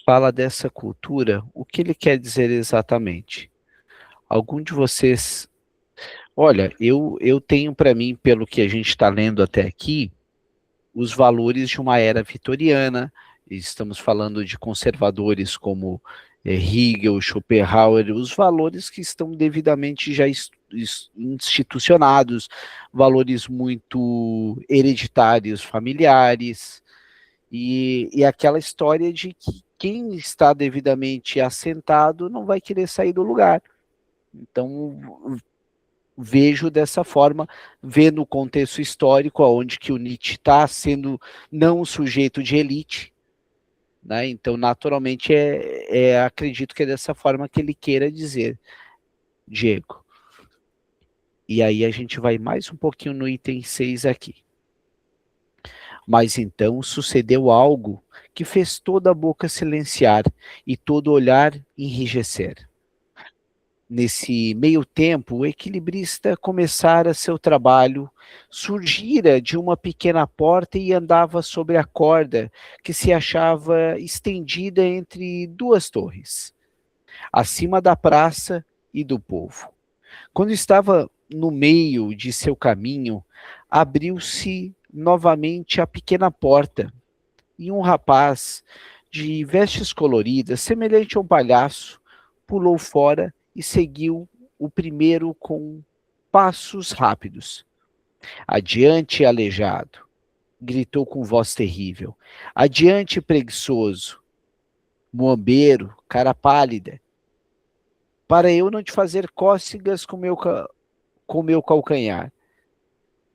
fala dessa cultura, o que ele quer dizer exatamente? Algum de vocês... Olha, eu tenho para mim, pelo que a gente está lendo até aqui, os valores de uma era vitoriana. Estamos falando de conservadores como Hegel, Schopenhauer, os valores que estão devidamente já institucionados, valores muito hereditários, familiares, e aquela história de que quem está devidamente assentado não vai querer sair do lugar. Então, vejo dessa forma, vendo o contexto histórico, onde que o Nietzsche está sendo não um sujeito de elite, né? Então, naturalmente, acredito que é dessa forma que ele queira dizer, Diego. E aí a gente vai mais um pouquinho no item 6 aqui. Mas então sucedeu algo que fez toda a boca silenciar e todo olhar enrijecer. Nesse meio tempo, o equilibrista começara seu trabalho, surgira de uma pequena porta e andava sobre a corda que se achava estendida entre duas torres, acima da praça e do povo. Quando estava no meio de seu caminho, abriu-se novamente a pequena porta e um rapaz de vestes coloridas, semelhante a um palhaço, pulou fora e seguiu o primeiro com passos rápidos. Adiante, aleijado, gritou com voz terrível. Adiante, preguiçoso, muambeiro, cara pálida, para eu não te fazer cócegas com meu calcanhar.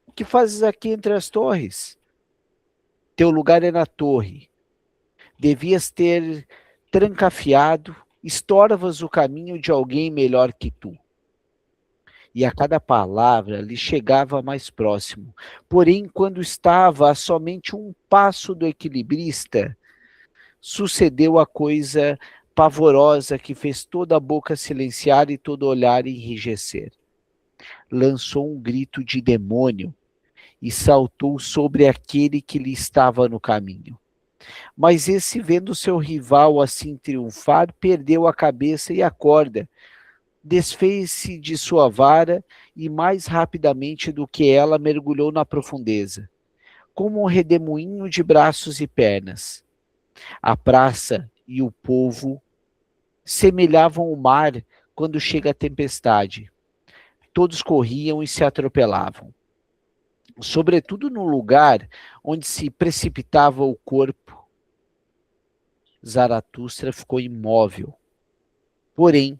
O que fazes aqui entre as torres? Teu lugar é na torre. Devias ter trancafiado, estorvas o caminho de alguém melhor que tu. E a cada palavra lhe chegava mais próximo. Porém, quando estava a somente um passo do equilibrista, sucedeu a coisa pavorosa que fez toda a boca silenciar e todo olhar enrijecer. Lançou um grito de demônio e saltou sobre aquele que lhe estava no caminho. Mas esse, vendo seu rival assim triunfar, perdeu a cabeça e a corda, desfez-se de sua vara e mais rapidamente do que ela mergulhou na profundeza, como um redemoinho de braços e pernas. A praça e o povo semelhavam o mar quando chega a tempestade. Todos corriam e se atropelavam. Sobretudo no lugar onde se precipitava o corpo, Zaratustra ficou imóvel. Porém,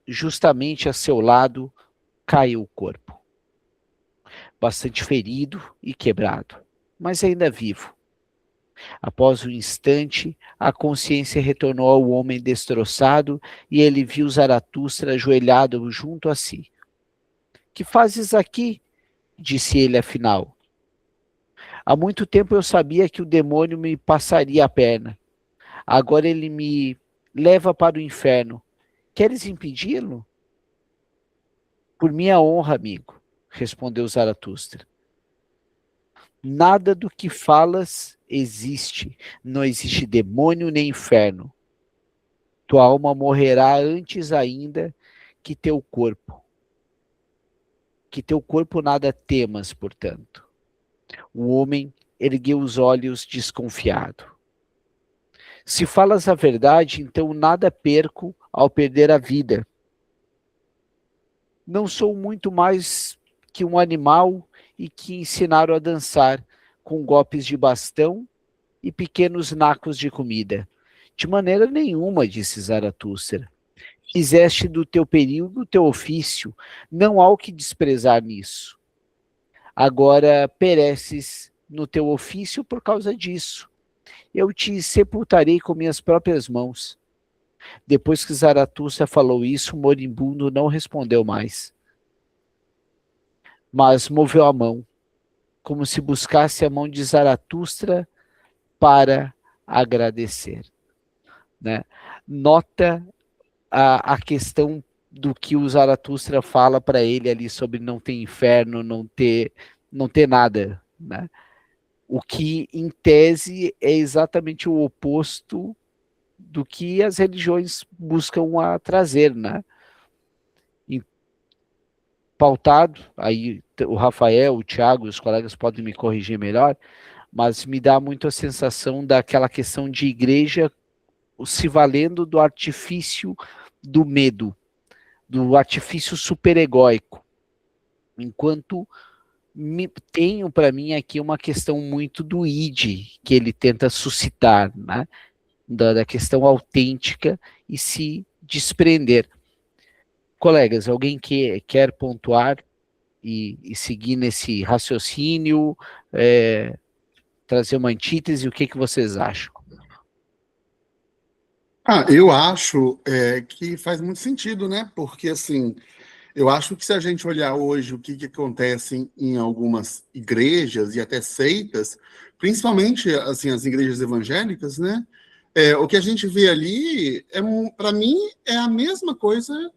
justamente a seu lado caiu o corpo, bastante ferido e quebrado, mas ainda vivo. Após um instante, a consciência retornou ao homem destroçado e ele viu Zaratustra ajoelhado junto a si. Que fazes aqui? Disse ele afinal. Há muito tempo eu sabia que o demônio me passaria a perna. Agora ele me leva para o inferno. Queres impedi-lo? Por minha honra, amigo, respondeu Zaratustra. Nada do que falas existe. Não existe demônio nem inferno. Tua alma morrerá antes ainda que teu corpo. Que teu corpo nada temas, portanto. O homem ergueu os olhos desconfiado. Se falas a verdade, então nada perco ao perder a vida. Não sou muito mais que um animal e que ensinaram a dançar com golpes de bastão e pequenos nacos de comida. De maneira nenhuma, disse Zaratustra. Fizeste do teu período o teu ofício, não há o que desprezar nisso. Agora pereces no teu ofício por causa disso. Eu te sepultarei com minhas próprias mãos. Depois que Zaratustra falou isso, o moribundo não respondeu mais. Mas moveu a mão, como se buscasse a mão de Zaratustra para agradecer. Né? Nota a questão do que o Zaratustra fala para ele ali sobre não ter inferno, não ter nada, né? O que, em tese, é exatamente o oposto do que as religiões buscam a trazer, né? Pautado, aí o Rafael, o Thiago e os colegas podem me corrigir melhor, mas me dá muito a sensação daquela questão de igreja se valendo do artifício do medo, do artifício superegóico, enquanto tenho para mim aqui uma questão muito do id, que ele tenta suscitar, né? Da questão autêntica e se desprender. Colegas, alguém que quer pontuar e seguir nesse raciocínio, trazer uma antítese, o que vocês acham? Eu acho que faz muito sentido, né? Porque, assim, eu acho que se a gente olhar hoje o que acontece em algumas igrejas e até seitas, principalmente, assim, as igrejas evangélicas, né? O que a gente vê ali, para mim, é a mesma coisa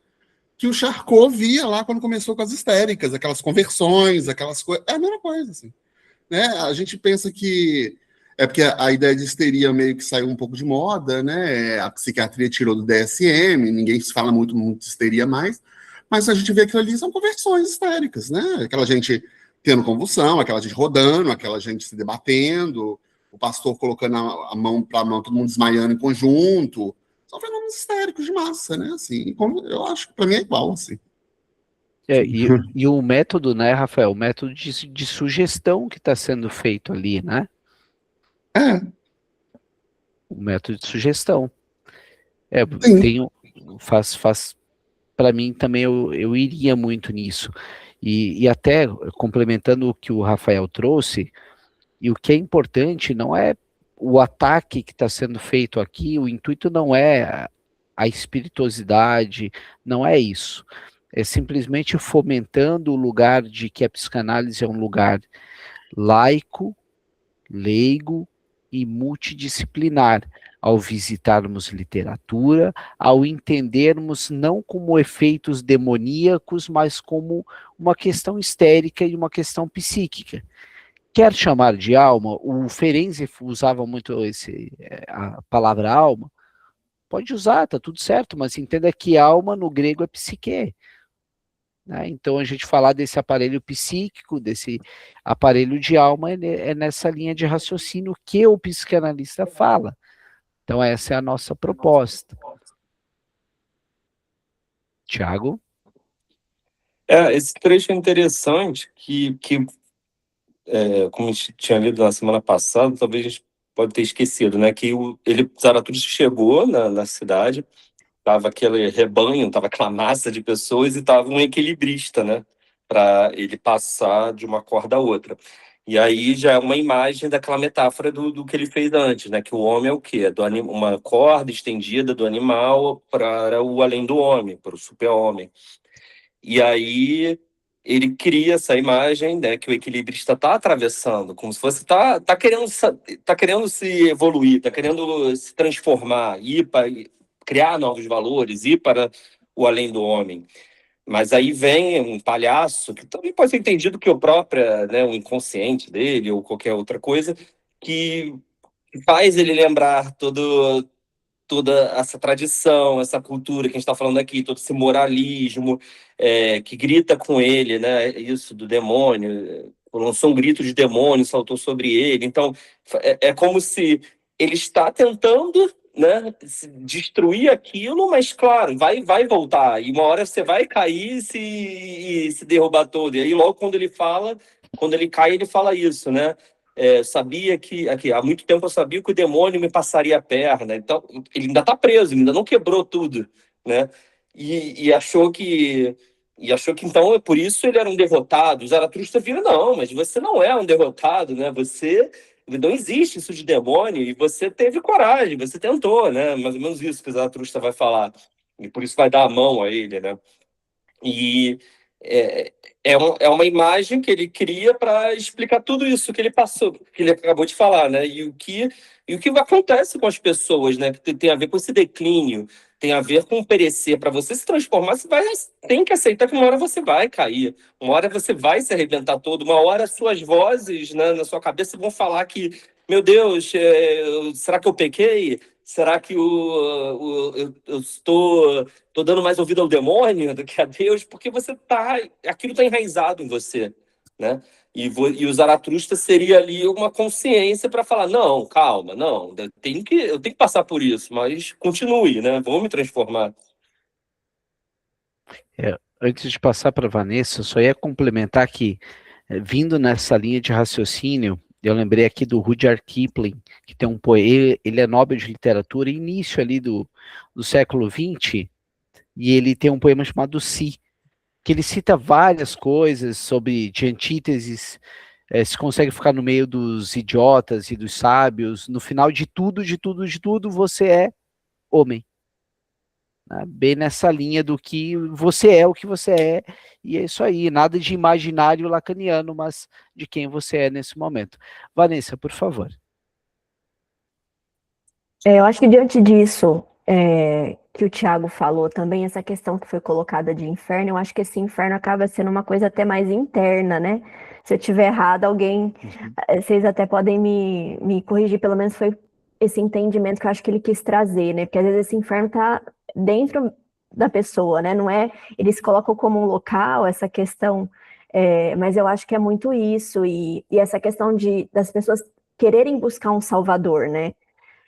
que o Charcot via lá quando começou com as histéricas, aquelas conversões, aquelas coisas. É a mesma coisa, assim. Né? A gente pensa que é porque a ideia de histeria meio que saiu um pouco de moda, né? A psiquiatria tirou do DSM, ninguém se fala muito de histeria mais, mas a gente vê que ali são conversões histéricas, né? Aquela gente tendo convulsão, aquela gente rodando, aquela gente se debatendo, o pastor colocando a mão para a mão, todo mundo desmaiando em conjunto. São fenômenos histéricos de massa, né? Assim, eu acho que para mim é igual, assim. E o método, né, Rafael, o método de sugestão que está sendo feito ali, né? É, O método de sugestão. sim. Faz para mim também eu iria muito nisso. E até complementando o que o Rafael trouxe, e o que é importante não é o ataque que está sendo feito aqui, o intuito não é a espirituosidade, não é isso. É simplesmente fomentando o lugar de que a psicanálise é um lugar laico, leigo e multidisciplinar, ao visitarmos literatura, ao entendermos não como efeitos demoníacos, mas como uma questão histérica e uma questão psíquica. Quer chamar de alma? O Ferenczi usava muito a palavra alma. Pode usar, tá tudo certo, mas entenda que alma no grego é psique. Né? Então, a gente falar desse aparelho psíquico, desse aparelho de alma, é nessa linha de raciocínio que o psicanalista fala. Então, essa é a nossa proposta. Tiago? Esse trecho é interessante, como a gente tinha lido na semana passada, talvez a gente pode ter esquecido, né? Que Zaratustra chegou na cidade, tava aquele rebanho, tava aquela massa de pessoas e tava um equilibrista, né? Para ele passar de uma corda a outra. E aí já é uma imagem daquela metáfora do que ele fez antes, né? Que o homem é o quê? Uma corda estendida do animal para o além do homem, para o super-homem. E aí ele cria essa imagem, né, que o equilibrista está atravessando, como se fosse tá querendo se evoluir, está querendo se transformar, criar novos valores, ir para o além do homem. Mas aí vem um palhaço, que também pode ser entendido que o próprio, né, o inconsciente dele ou qualquer outra coisa, que faz ele lembrar toda essa tradição, essa cultura que a gente está falando aqui, todo esse moralismo que grita com ele, né? Isso do demônio, lançou um grito de demônio, saltou sobre ele. Então, é como se ele está tentando, né, destruir aquilo, mas, claro, vai voltar. E uma hora você vai cair e se derrubar todo. E aí, logo quando ele cai, ele fala isso, né? Sabia que aqui há muito tempo eu sabia que o demônio me passaria a perna. Então ele ainda está preso, ele ainda não quebrou tudo, né? E achou que então por isso ele era um derrotado. O Zaratustra vira não, mas você não é um derrotado, né? Você não existe isso de demônio e você teve coragem, você tentou, né? Mais ou menos isso que o Zaratustra vai falar e por isso vai dar a mão a ele, né? E é, é uma imagem que ele cria para explicar tudo isso que ele passou, que ele acabou de falar, né? E o que acontece com as pessoas, né? Que tem a ver com esse declínio, tem a ver com perecer. Para você se transformar, tem que aceitar que uma hora você vai cair, uma hora você vai se arrebentar todo, uma hora suas vozes, né, na sua cabeça vão falar que, meu Deus, será que eu pequei? Será que eu estou dando mais ouvido ao demônio do que a Deus? Porque aquilo está enraizado em você, né? E o Zaratustra seria ali uma consciência para falar, não, calma, não, eu tenho que passar por isso, mas continue, né? Vou me transformar. Antes de passar para a Vanessa, eu só ia complementar que, vindo nessa linha de raciocínio, eu lembrei aqui do Rudyard Kipling, que tem um poema, ele é Nobel de Literatura, início ali do século XX, E ele tem um poema chamado Si, que ele cita várias coisas sobre de antíteses, se consegue ficar no meio dos idiotas e dos sábios, no final de tudo, de tudo, de tudo, você é homem. Né? Bem nessa linha do que você é o que você é, e é isso aí, nada de imaginário lacaniano, mas de quem você é nesse momento. Vanessa, por favor. Eu acho que diante disso, que o Tiago falou também, essa questão que foi colocada de inferno, eu acho que esse inferno acaba sendo uma coisa até mais interna, né? Se eu estiver errado, alguém, vocês até podem me corrigir, pelo menos foi esse entendimento que eu acho que ele quis trazer, né? Porque às vezes esse inferno está dentro da pessoa, né? Não é, eles colocam como um local essa questão, mas eu acho que é muito isso, e essa questão das pessoas quererem buscar um salvador, né?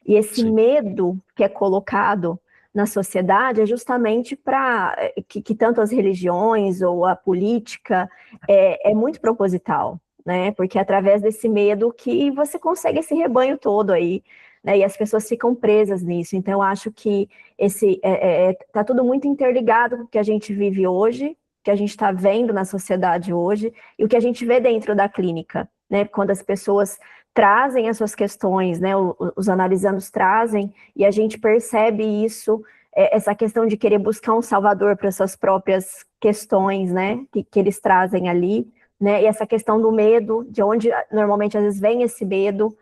E esse Sim. medo que é colocado na sociedade é justamente para que tanto as religiões ou a política é muito proposital, né? Porque é através desse medo que você consegue esse rebanho todo aí, né? E as pessoas ficam presas nisso. Então, eu acho que tá tudo muito interligado com o que a gente vive hoje, que a gente está vendo na sociedade hoje, e o que a gente vê dentro da clínica, né? Quando as pessoas trazem as suas questões, né? Os analisandos trazem, e a gente percebe isso, essa questão de querer buscar um salvador para suas próprias questões, né? Que eles trazem ali, né? E essa questão do medo, de onde normalmente às vezes vem esse medo,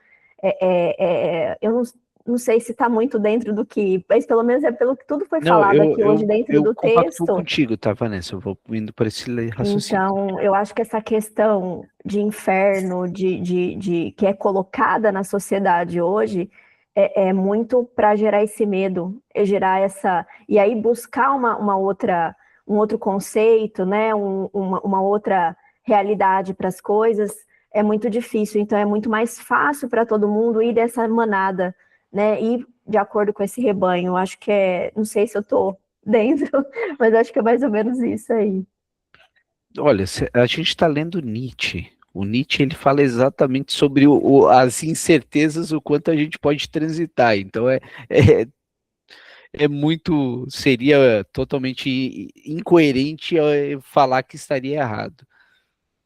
eu não sei se está muito dentro do que, mas pelo menos é pelo que tudo foi Não, falado aqui hoje dentro eu do compactuo texto. contigo, tá, Vanessa? Eu vou indo por esse raciocínio. Então, eu acho que essa questão de inferno, que é colocada na sociedade hoje, é muito para gerar esse medo, gerar essa. E aí buscar um outro conceito, né? Uma outra realidade para as coisas é muito difícil. Então, é muito mais fácil para todo mundo ir dessa manada, né? Ir de acordo com esse rebanho. Eu acho que não sei se eu estou dentro, mas acho que é mais ou menos isso aí. Olha, a gente está lendo Nietzsche. O Nietzsche ele fala exatamente sobre as incertezas, o quanto a gente pode transitar. Então é, seria totalmente incoerente falar que estaria errado.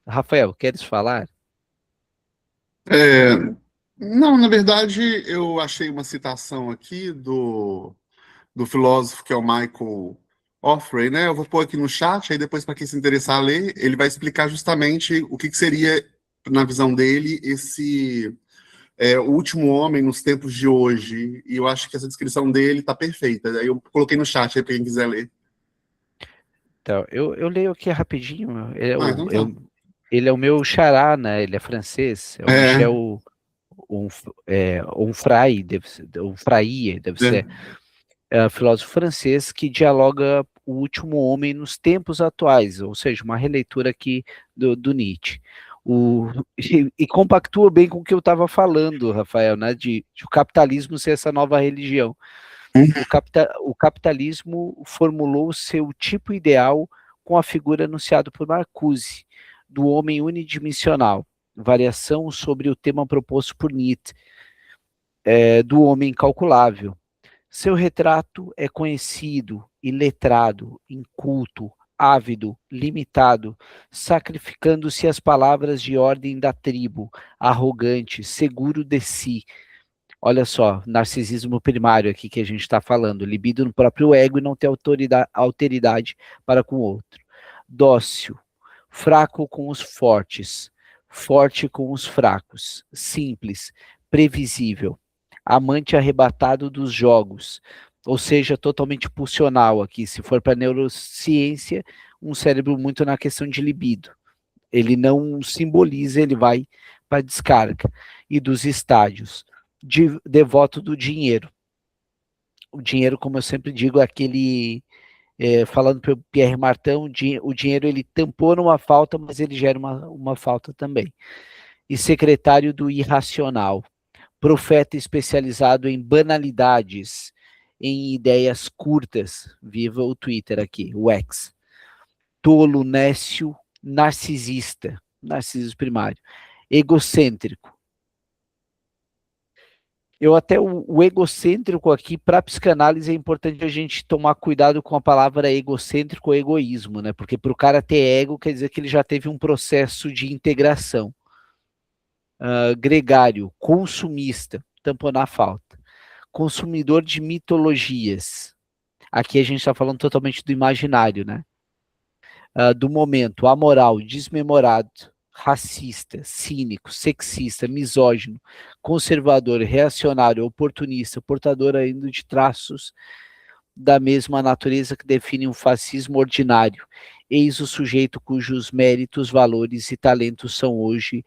Rafael, queres falar? É, não, na verdade, eu achei uma citação aqui do filósofo que é o Michael Offray, né? Eu vou pôr aqui no chat, aí depois, para quem se interessar a ler, ele vai explicar justamente o que seria, na visão dele, o último homem nos tempos de hoje. E eu acho que essa descrição dele está perfeita. Aí eu coloquei no chat aí para quem quiser ler. Então, eu leio aqui rapidinho. Então tá. Ele é o meu xará, né? Ele é francês. É o É, Michel Onfray, deve ser. é. É um filósofo francês que dialoga o último homem nos tempos atuais, ou seja, uma releitura aqui do Nietzsche. E compactua bem com o que eu estava falando, Rafael, né, de o capitalismo ser essa nova religião. O capitalismo formulou o seu tipo ideal com a figura anunciada por Marcuse, do homem unidimensional, variação sobre o tema proposto por Nietzsche, do homem incalculável. Seu retrato é conhecido, iletrado, inculto, ávido, limitado, sacrificando-se às palavras de ordem da tribo, arrogante, seguro de si. Olha só, narcisismo primário aqui que a gente está falando, libido no próprio ego e não ter alteridade para com o outro. Dócil, fraco com os fortes, forte com os fracos, simples, previsível, amante arrebatado dos jogos, ou seja, totalmente pulsional aqui, se for para neurociência, um cérebro muito na questão de libido. Ele não simboliza, ele vai para a descarga. E dos estádios, devoto do dinheiro. O dinheiro, como eu sempre digo, é aquele, falando para o Pierre Martin, o dinheiro ele tampou numa falta, mas ele gera uma falta também. E secretário do irracional, profeta especializado em banalidades, em ideias curtas, viva o Twitter aqui, o X, tolo, nécio, narcisista, narcisismo primário, egocêntrico. eu até o egocêntrico aqui, para psicanálise, é importante a gente tomar cuidado com a palavra egocêntrico ou egoísmo, né? Porque para o cara ter ego, quer dizer que ele já teve um processo de integração. Gregário, consumista, tamponar a falta. Consumidor de mitologias. Aqui a gente está falando totalmente do imaginário, né? Do momento, amoral, desmemorado, racista, cínico, sexista, misógino, conservador, reacionário, oportunista, portador ainda de traços da mesma natureza que define um fascismo ordinário. Eis o sujeito cujos méritos, valores e talentos são hoje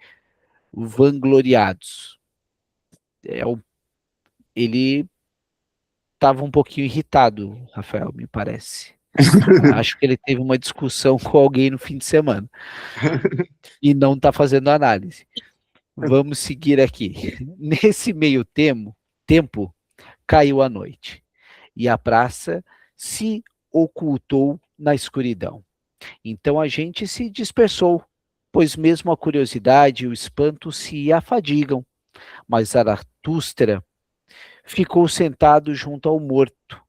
vangloriados. Ele estava um pouquinho irritado, Rafael, me parece. Acho que ele teve uma discussão com alguém no fim de semana e não está fazendo análise. Vamos seguir aqui. Nesse meio tempo, caiu a noite e a praça se ocultou na escuridão. Então a gente se dispersou, pois mesmo a curiosidade e o espanto se afadigam. Mas Zaratustra ficou sentado junto ao morto.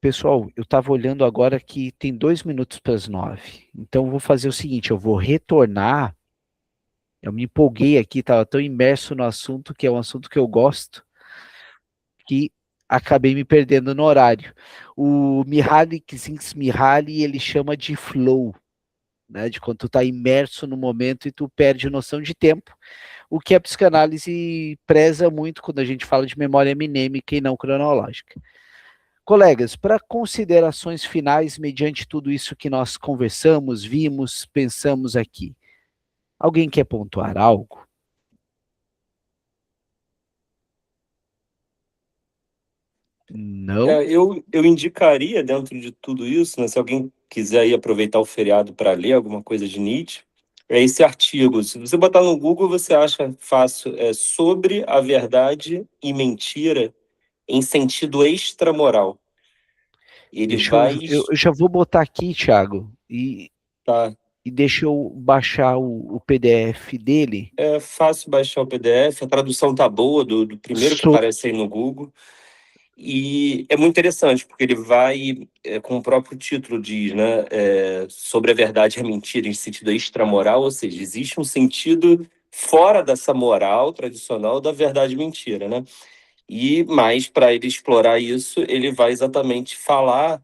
Pessoal, eu estava olhando agora que tem 2 minutos para as 9. Então, eu vou fazer o seguinte, eu vou retornar. Eu me empolguei aqui, estava tão imerso no assunto, que é um assunto que eu gosto, que acabei me perdendo no horário. O Mihaly Csikszentmihalyi, ele chama de flow, né, de quando tu está imerso no momento e tu perde noção de tempo, o que a psicanálise preza muito quando a gente fala de memória mnemônica e não cronológica. Colegas, para considerações finais, mediante tudo isso que nós conversamos, vimos, pensamos aqui, alguém quer pontuar algo? Não? Eu indicaria, dentro de tudo isso, né, se alguém quiser ir aproveitar o feriado para ler alguma coisa de Nietzsche, é esse artigo. Se você botar no Google, você acha fácil. É sobre a verdade e mentira em sentido extramoral. Ele vai... Eu já vou botar aqui, Thiago, Tá. e deixa eu baixar o PDF dele. É fácil baixar o PDF, a tradução tá boa do primeiro que aparece aí no Google. E é muito interessante, porque ele vai, como o próprio título diz, né, sobre a verdade e a mentira em sentido extramoral, ou seja, existe um sentido fora dessa moral tradicional da verdade e mentira, né? E mais, para ele explorar isso, ele vai exatamente falar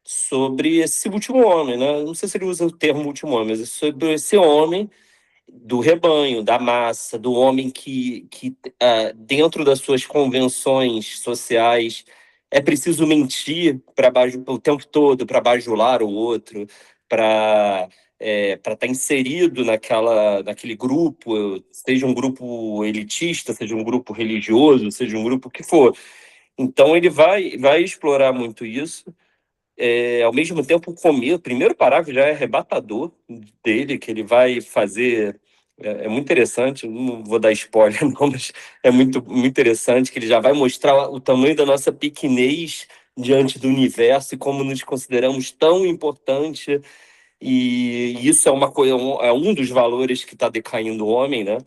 sobre esse último homem, né? Não sei se ele usa o termo último homem, mas é sobre esse homem do rebanho, da massa, do homem que dentro das suas convenções sociais, é preciso mentir o tempo todo para bajular o outro, para estar inserido naquele grupo, seja um grupo elitista, seja um grupo religioso, seja um grupo que for. Então, ele vai explorar muito isso. Ao mesmo tempo, o primeiro parágrafo já é arrebatador dele, que ele vai fazer... É muito interessante, não vou dar spoiler não, mas é muito, muito interessante, que ele já vai mostrar o tamanho da nossa pequenez diante do universo e como nos consideramos tão importante, e isso é uma coisa, é um dos valores que está decaindo o homem, né?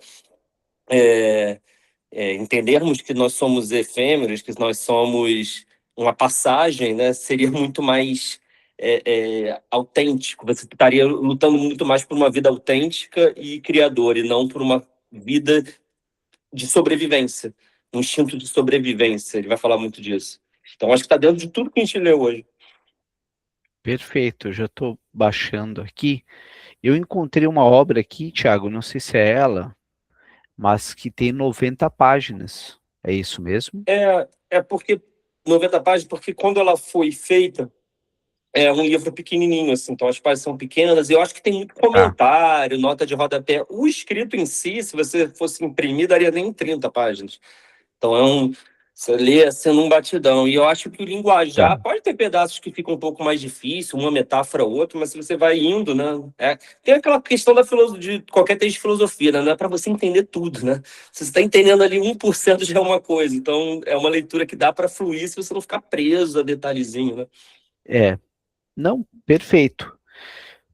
Entendermos que nós somos efêmeros, que nós somos uma passagem, né, seria muito mais autêntico. Você estaria lutando muito mais por uma vida autêntica e criadora, e não por uma vida de sobrevivência, um instinto de sobrevivência. Ele vai falar muito disso. Então, acho que está dentro de tudo que a gente leu hoje. Perfeito, eu já estou baixando aqui. Eu encontrei uma obra aqui, Thiago, não sei se é ela, mas que tem 90 páginas. É isso mesmo? Porque 90 páginas, porque quando ela foi feita, é um livro pequenininho, assim, então as páginas são pequenas, e eu acho que tem muito comentário, nota de rodapé. O escrito em si, se você fosse imprimir, daria nem 30 páginas. Então você lê assim num batidão. E eu acho que o linguajar pode ter pedaços que ficam um pouco mais difícil, uma metáfora ou outra, mas se você vai indo, né? Tem aquela questão de qualquer texto de filosofia, né? Não é para você entender tudo, né? Se você está entendendo ali 1% já é uma coisa. Então é uma leitura que dá para fluir se você não ficar preso a detalhezinho, né? Não, perfeito.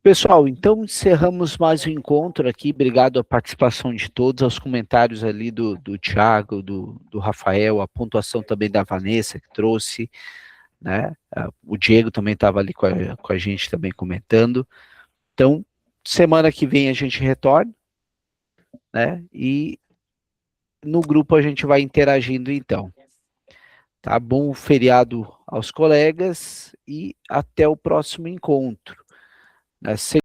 Pessoal, então encerramos mais um encontro aqui. Obrigado à participação de todos, aos comentários ali do Thiago, do Rafael, a pontuação também da Vanessa que trouxe, né? O Diego também estava ali com a gente também comentando. Então, semana que vem a gente retorna, né? E no grupo a gente vai interagindo então. Tá bom feriado aos colegas e até o próximo encontro. Né?